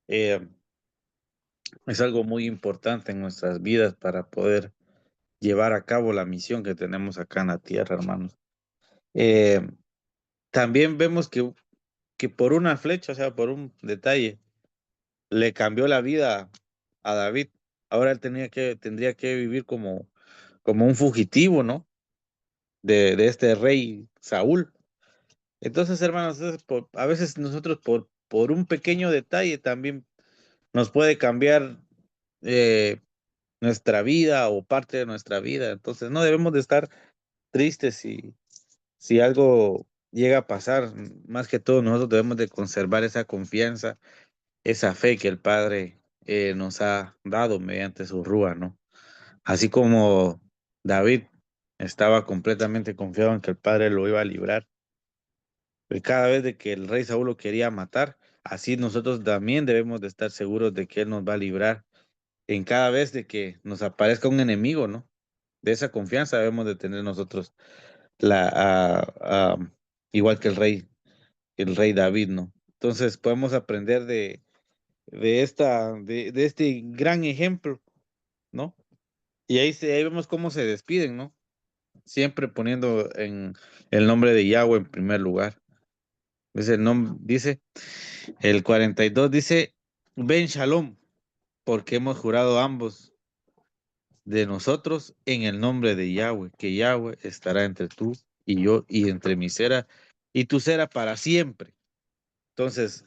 eh, es algo muy importante en nuestras vidas para poder llevar a cabo la misión que tenemos acá en la tierra, hermanos. Eh, También vemos que por una flecha, o sea, por un detalle, le cambió la vida a David. Ahora él tendría que vivir como un fugitivo, ¿no? De este rey Saúl. Entonces, hermanos, a veces nosotros por un pequeño detalle también nos puede cambiar nuestra vida o parte de nuestra vida. Entonces, no debemos de estar tristes si algo llega a pasar. Más que todo, nosotros debemos de conservar esa confianza, esa fe que el Padre nos ha dado mediante su rúa, ¿no? Así como David estaba completamente confiado en que el Padre lo iba a librar. Y cada vez de que el rey Saúl lo quería matar, así nosotros también debemos de estar seguros de que Él nos va a librar en cada vez de que nos aparezca un enemigo, ¿no? De esa confianza debemos de tener nosotros, igual que el rey David, ¿no? Entonces podemos aprender de este gran ejemplo, ¿no? Y ahí vemos cómo se despiden, ¿no? Siempre poniendo en el nombre de Yahweh en primer lugar. Dice el 42, dice, ven Shalom, porque hemos jurado ambos de nosotros en el nombre de Yahweh, que Yahweh estará entre tú y yo y entre mi cera y tu cera para siempre. Entonces,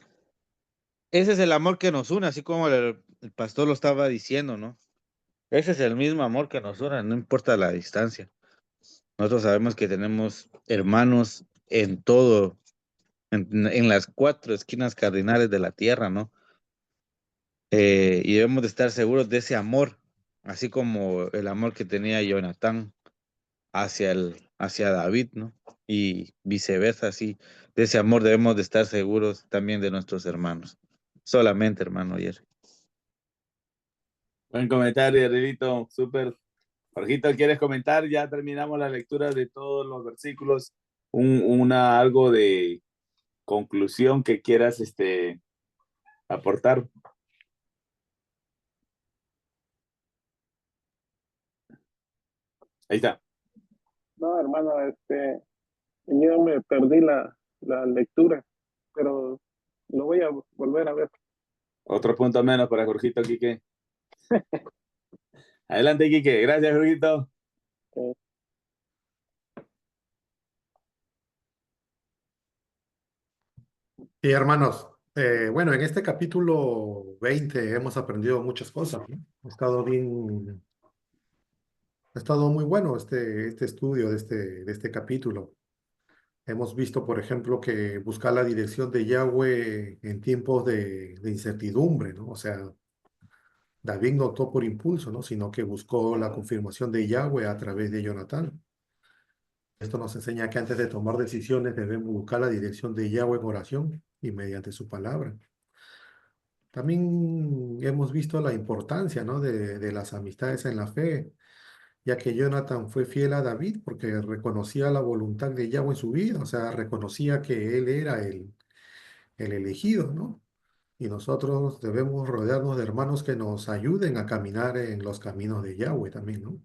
ese es el amor que nos une, así como el pastor lo estaba diciendo, ¿no? Ese es el mismo amor que nos une, no importa la distancia. Nosotros sabemos que tenemos hermanos en todo, en las 4 esquinas cardinales de la tierra, ¿no? Y debemos de estar seguros de ese amor, así como el amor que tenía Jonatán hacia David, ¿no? Y viceversa, así, de ese amor debemos de estar seguros también de nuestros hermanos. Solamente, hermano Jerry. Buen comentario, Arielito. Súper. Jorgito, ¿quieres comentar? Ya terminamos la lectura de todos los versículos. Algo de conclusión que quieras aportar. Ahí está. No, hermano, yo me perdí la lectura, pero lo voy a volver a ver. Otro punto menos para Jorgito Quique. Adelante, Quique. Gracias, Jorgito. Y hermanos, bueno, en este capítulo 20 hemos aprendido muchas cosas, ¿no? Ha estado muy bueno este estudio de este capítulo. Hemos visto, por ejemplo, que buscar la dirección de Yahweh en tiempos de incertidumbre, ¿no? O sea, David no optó por impulso, ¿no? Sino que buscó la confirmación de Yahweh a través de Jonatán. Esto nos enseña que antes de tomar decisiones debemos buscar la dirección de Yahweh en oración y mediante su palabra. También hemos visto la importancia, ¿no? de las amistades en la fe, ya que Jonathan fue fiel a David porque reconocía la voluntad de Yahweh en su vida, o sea, reconocía que él era el elegido, ¿no? Y nosotros debemos rodearnos de hermanos que nos ayuden a caminar en los caminos de Yahweh también, ¿no?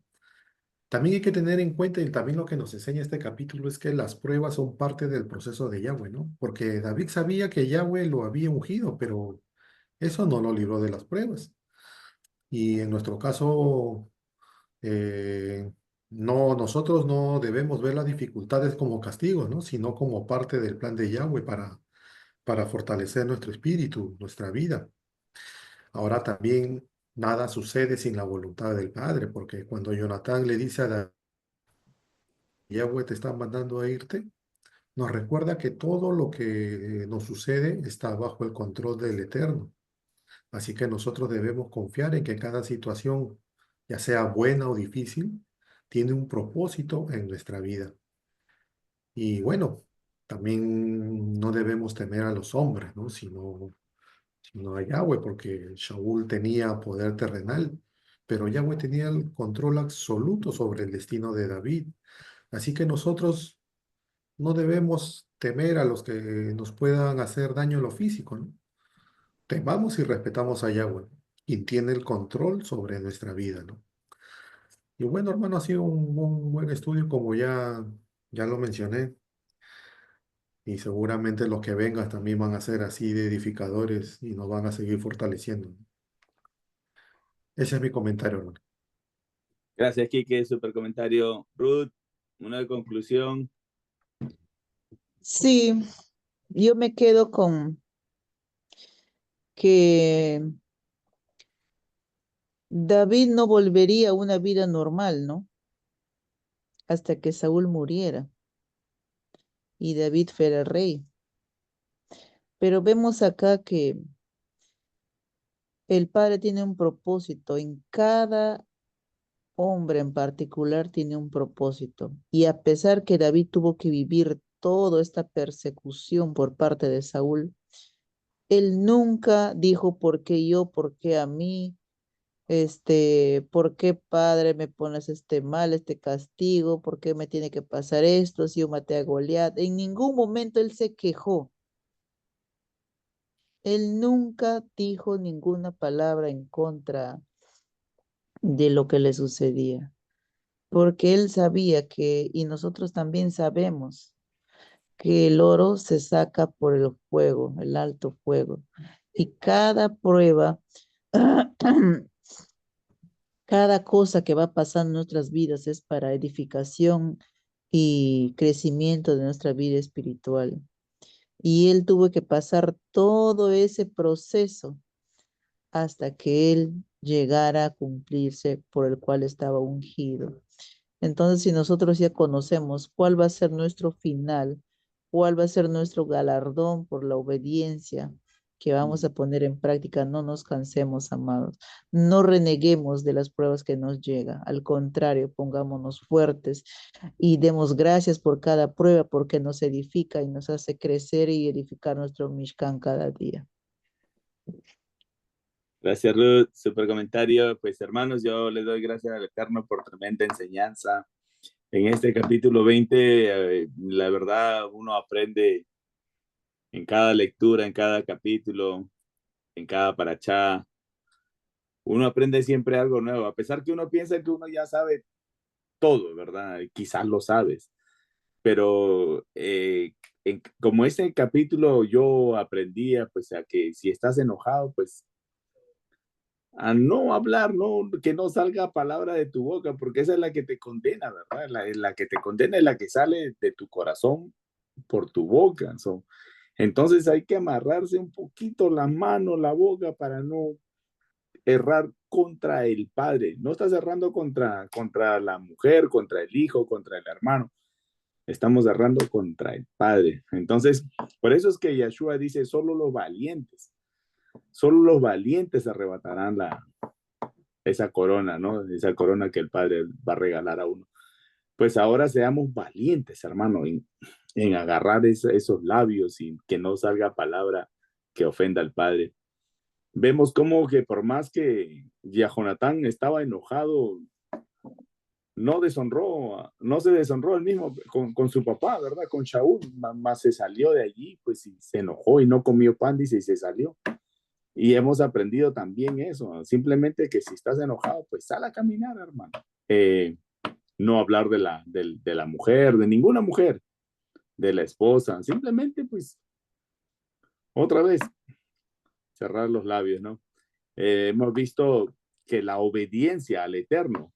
También hay que tener en cuenta, y también lo que nos enseña este capítulo es que las pruebas son parte del proceso de Yahweh, ¿no? Porque David sabía que Yahweh lo había ungido, pero eso no lo libró de las pruebas. Y en nuestro caso, eh, no, nosotros no debemos ver las dificultades como castigos, ¿no? Sino como parte del plan de Yahweh para fortalecer nuestro espíritu, nuestra vida. Ahora también nada sucede sin la voluntad del Padre, porque cuando Jonatán le dice a David, Yahweh te está mandando a irte, nos recuerda que todo lo que nos sucede está bajo el control del Eterno. Así que nosotros debemos confiar en que cada situación, ya sea buena o difícil, tiene un propósito en nuestra vida. Y bueno, también no debemos temer a los hombres, ¿no? Sino a Yahweh, porque Shaul tenía poder terrenal, pero Yahweh tenía el control absoluto sobre el destino de David. Así que nosotros no debemos temer a los que nos puedan hacer daño en lo físico, ¿no? Temamos y respetamos a Yahweh, quien tiene el control sobre nuestra vida, ¿no? Y bueno, hermano, ha sido un buen estudio, como ya lo mencioné, y seguramente los que vengan también van a ser así de edificadores y nos van a seguir fortaleciendo. Ese es mi comentario, hermano. Gracias, Quique. Super comentario. Ruth, una conclusión. Sí, yo me quedo con que David no volvería a una vida normal, ¿no? Hasta que Saúl muriera y David fuera rey. Pero vemos acá que el Padre tiene un propósito, en cada hombre en particular tiene un propósito. Y a pesar que David tuvo que vivir toda esta persecución por parte de Saúl, él nunca dijo por qué yo, por qué a mí, por qué Padre me pones este mal, este castigo, por qué me tiene que pasar esto, si yo maté a Goliat. En ningún momento él se quejó. Él nunca dijo ninguna palabra en contra de lo que le sucedía, porque él sabía que, y nosotros también sabemos, que el oro se saca por el fuego, el alto fuego, y cada prueba, cada cosa que va pasando en nuestras vidas es para edificación y crecimiento de nuestra vida espiritual. Y él tuvo que pasar todo ese proceso hasta que él llegara a cumplirse por el cual estaba ungido. Entonces, si nosotros ya conocemos cuál va a ser nuestro final, cuál va a ser nuestro galardón por la obediencia que vamos a poner en práctica, no nos cansemos, amados. No reneguemos de las pruebas que nos llegan. Al contrario, pongámonos fuertes y demos gracias por cada prueba porque nos edifica y nos hace crecer y edificar nuestro Mishkan cada día. Gracias, Ruth. Super comentario. Pues, hermanos, yo les doy gracias al Eterno por tremenda enseñanza. En este capítulo 20, la verdad, uno aprende en cada lectura, en cada capítulo, en cada parachá. Uno aprende siempre algo nuevo, a pesar que uno piensa que uno ya sabe todo, ¿verdad? Quizás lo sabes, pero como este capítulo yo aprendía, pues, a que si estás enojado, pues, a no hablar, no, que no salga palabra de tu boca, porque esa es la que te condena, ¿verdad? La que te condena es la que sale de tu corazón por tu boca. Entonces hay que amarrarse un poquito la mano, la boca, para no errar contra el padre. No estás errando contra la mujer, contra el hijo, contra el hermano. Estamos errando contra el padre. Entonces, por eso es que Yeshua dice, solo los valientes arrebatarán esa corona, ¿no? Esa corona que el padre va a regalar a uno. Pues ahora seamos valientes, hermano, en agarrar esos labios y que no salga palabra que ofenda al padre. Vemos como que por más que Jonatán estaba enojado, no se deshonró él mismo con su papá, ¿verdad? Con Shaul, más se salió de allí, pues y se enojó y no comió pan, dice, y se salió. Y hemos aprendido también eso, simplemente que si estás enojado, pues sal a caminar, hermano. No hablar de la mujer, de ninguna mujer, de la esposa, simplemente pues otra vez cerrar los labios, ¿no? Hemos visto que la obediencia al Eterno,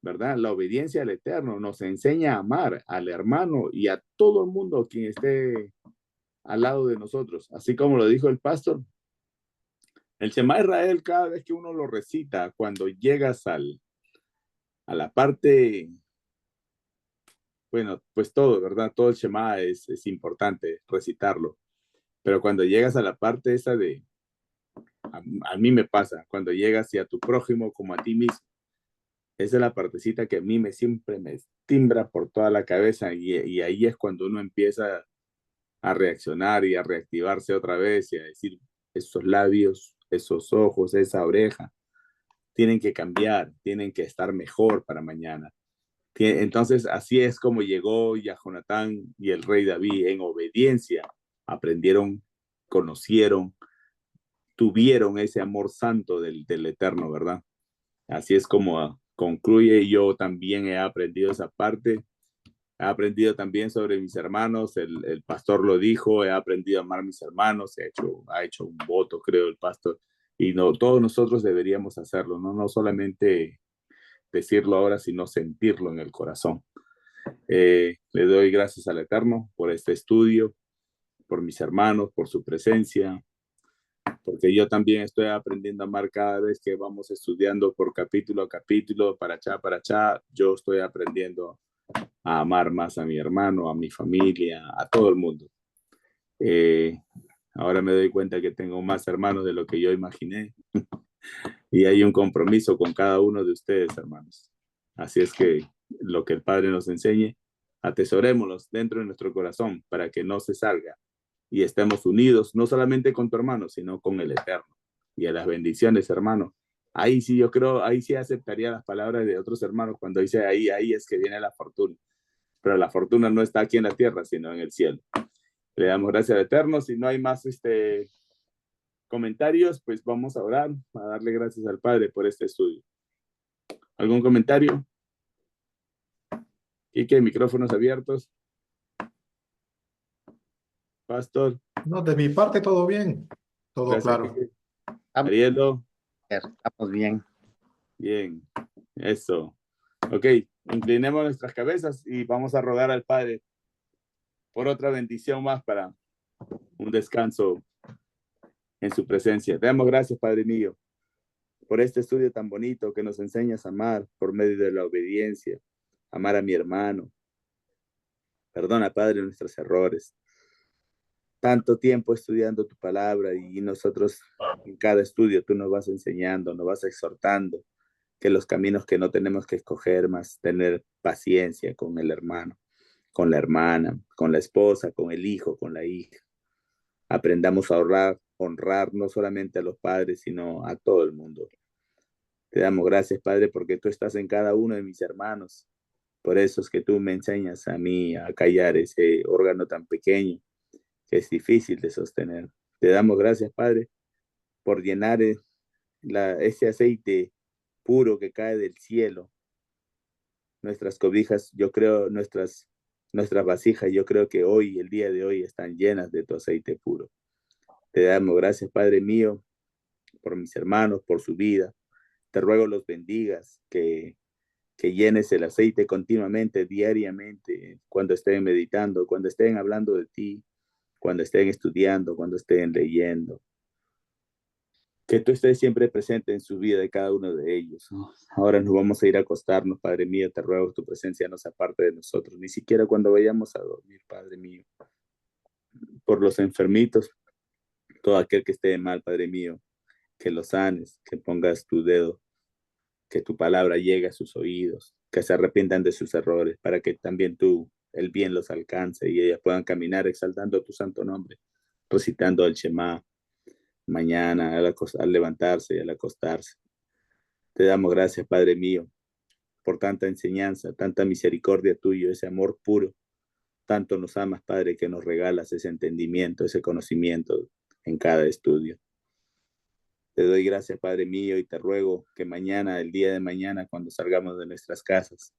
¿verdad? La obediencia al Eterno nos enseña a amar al hermano y a todo el mundo quien esté al lado de nosotros. Así como lo dijo el pastor, el Shema Israel, cada vez que uno lo recita, cuando llegas a la parte, bueno, pues todo, ¿verdad? Todo el Shema es importante recitarlo. Pero cuando llegas a la parte esa a mí me pasa, cuando llegas hacia tu prójimo como a ti mismo, esa es la partecita que a mí siempre me timbra por toda la cabeza y ahí es cuando uno empieza a reaccionar y a reactivarse otra vez y a decir, esos labios, esos ojos, esa oreja, tienen que cambiar, tienen que estar mejor para mañana. Entonces, así es como llegó Jonatán y el rey David en obediencia. Aprendieron, conocieron, tuvieron ese amor santo del Eterno, ¿verdad? Así es como concluye. Yo también he aprendido esa parte. He aprendido también sobre mis hermanos. El pastor lo dijo, he aprendido a amar a mis hermanos. Ha hecho un voto, creo, el pastor. Y no, todos nosotros deberíamos hacerlo, ¿no? No solamente decirlo ahora, sino sentirlo en el corazón. Le doy gracias al Eterno por este estudio, por mis hermanos, por su presencia, porque yo también estoy aprendiendo a amar cada vez que vamos estudiando por capítulo a capítulo, para allá, yo estoy aprendiendo a amar más a mi hermano, a mi familia, a todo el mundo. Ahora me doy cuenta que tengo más hermanos de lo que yo imaginé y hay un compromiso con cada uno de ustedes, hermanos. Así es que lo que el Padre nos enseñe, atesorémoslos dentro de nuestro corazón para que no se salga y estemos unidos, no solamente con tu hermano, sino con el Eterno. Y a las bendiciones, hermano. Ahí sí yo creo, ahí sí aceptaría las palabras de otros hermanos cuando dice ahí es que viene la fortuna. Pero la fortuna no está aquí en la tierra, sino en el cielo. Le damos gracias al Eterno. Si no hay más comentarios, pues vamos a orar, a darle gracias al Padre por este estudio. ¿Algún comentario? Quique, micrófonos abiertos. Pastor. No, de mi parte todo bien, todo Gracias, claro. Quique. Arielo. Estamos bien. Bien, eso. Ok, inclinemos nuestras cabezas y vamos a rogar al Padre por otra bendición más para un descanso en su presencia. Te damos gracias, Padre mío, por este estudio tan bonito que nos enseñas a amar por medio de la obediencia, amar a mi hermano. Perdona, Padre, nuestros errores. Tanto tiempo estudiando tu palabra y nosotros en cada estudio tú nos vas enseñando, nos vas exhortando que los caminos que no tenemos que escoger, más tener paciencia con el hermano, con la hermana, con la esposa, con el hijo, con la hija. Aprendamos a ahorrar honrar no solamente a los padres, sino a todo el mundo. Te damos gracias, Padre, porque tú estás en cada uno de mis hermanos. Por eso es que tú me enseñas a mí a callar ese órgano tan pequeño que es difícil de sostener. Te damos gracias, Padre, por llenar ese aceite puro que cae del cielo. Nuestras cobijas, yo creo, nuestras vasijas, yo creo que hoy, el día de hoy, están llenas de tu aceite puro. Te damos gracias, Padre mío, por mis hermanos, por su vida. Te ruego los bendigas, que llenes el aceite continuamente, diariamente, cuando estén meditando, cuando estén hablando de ti, cuando estén estudiando, cuando estén leyendo. Que tú estés siempre presente en su vida de cada uno de ellos. Ahora nos vamos a ir a acostarnos, Padre mío, te ruego tu presencia no se aparte de nosotros, ni siquiera cuando vayamos a dormir, Padre mío. Por los enfermitos, todo aquel que esté mal, Padre mío, que lo sanes, que pongas tu dedo, que tu palabra llegue a sus oídos, que se arrepientan de sus errores, para que también tú, el bien los alcance y ellas puedan caminar exaltando tu santo nombre, recitando el Shema, mañana al levantarse y al acostarse. Te damos gracias, Padre mío, por tanta enseñanza, tanta misericordia tuya, ese amor puro. Tanto nos amas, Padre, que nos regalas ese entendimiento, ese conocimiento en cada estudio. Te doy gracias, Padre mío, y te ruego que mañana, el día de mañana, cuando salgamos de nuestras casas,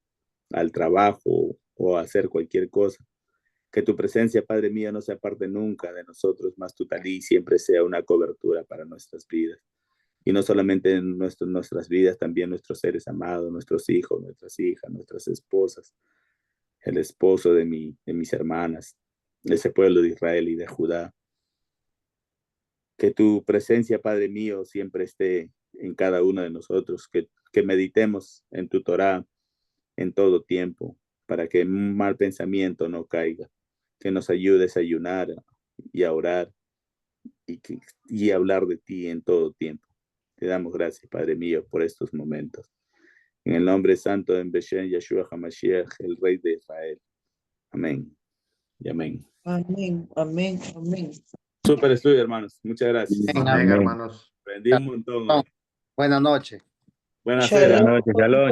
al trabajo o a hacer cualquier cosa, que tu presencia, Padre mío, no se aparte nunca de nosotros, más tu talí siempre sea una cobertura para nuestras vidas. Y no solamente en nuestras vidas, también nuestros seres amados, nuestros hijos, nuestras hijas, nuestras esposas, el esposo de mis hermanas, ese pueblo de Israel y de Judá. Que tu presencia, Padre mío, siempre esté en cada uno de nosotros, que meditemos en tu Torá en todo tiempo, para que un mal pensamiento no caiga, que nos ayudes a ayunar y a orar y a hablar de ti en todo tiempo. Te damos gracias, Padre mío, por estos momentos. En el nombre santo de Beshem Yeshua HaMashiach, el Rey de Israel. Amén y amén. Amén, amén, amén. Súper estudio, hermanos. Muchas gracias. Amén, hermanos. Aprendí un montón. Buenas noches. Buenas Shalom. noches. Buenas noches, shalom.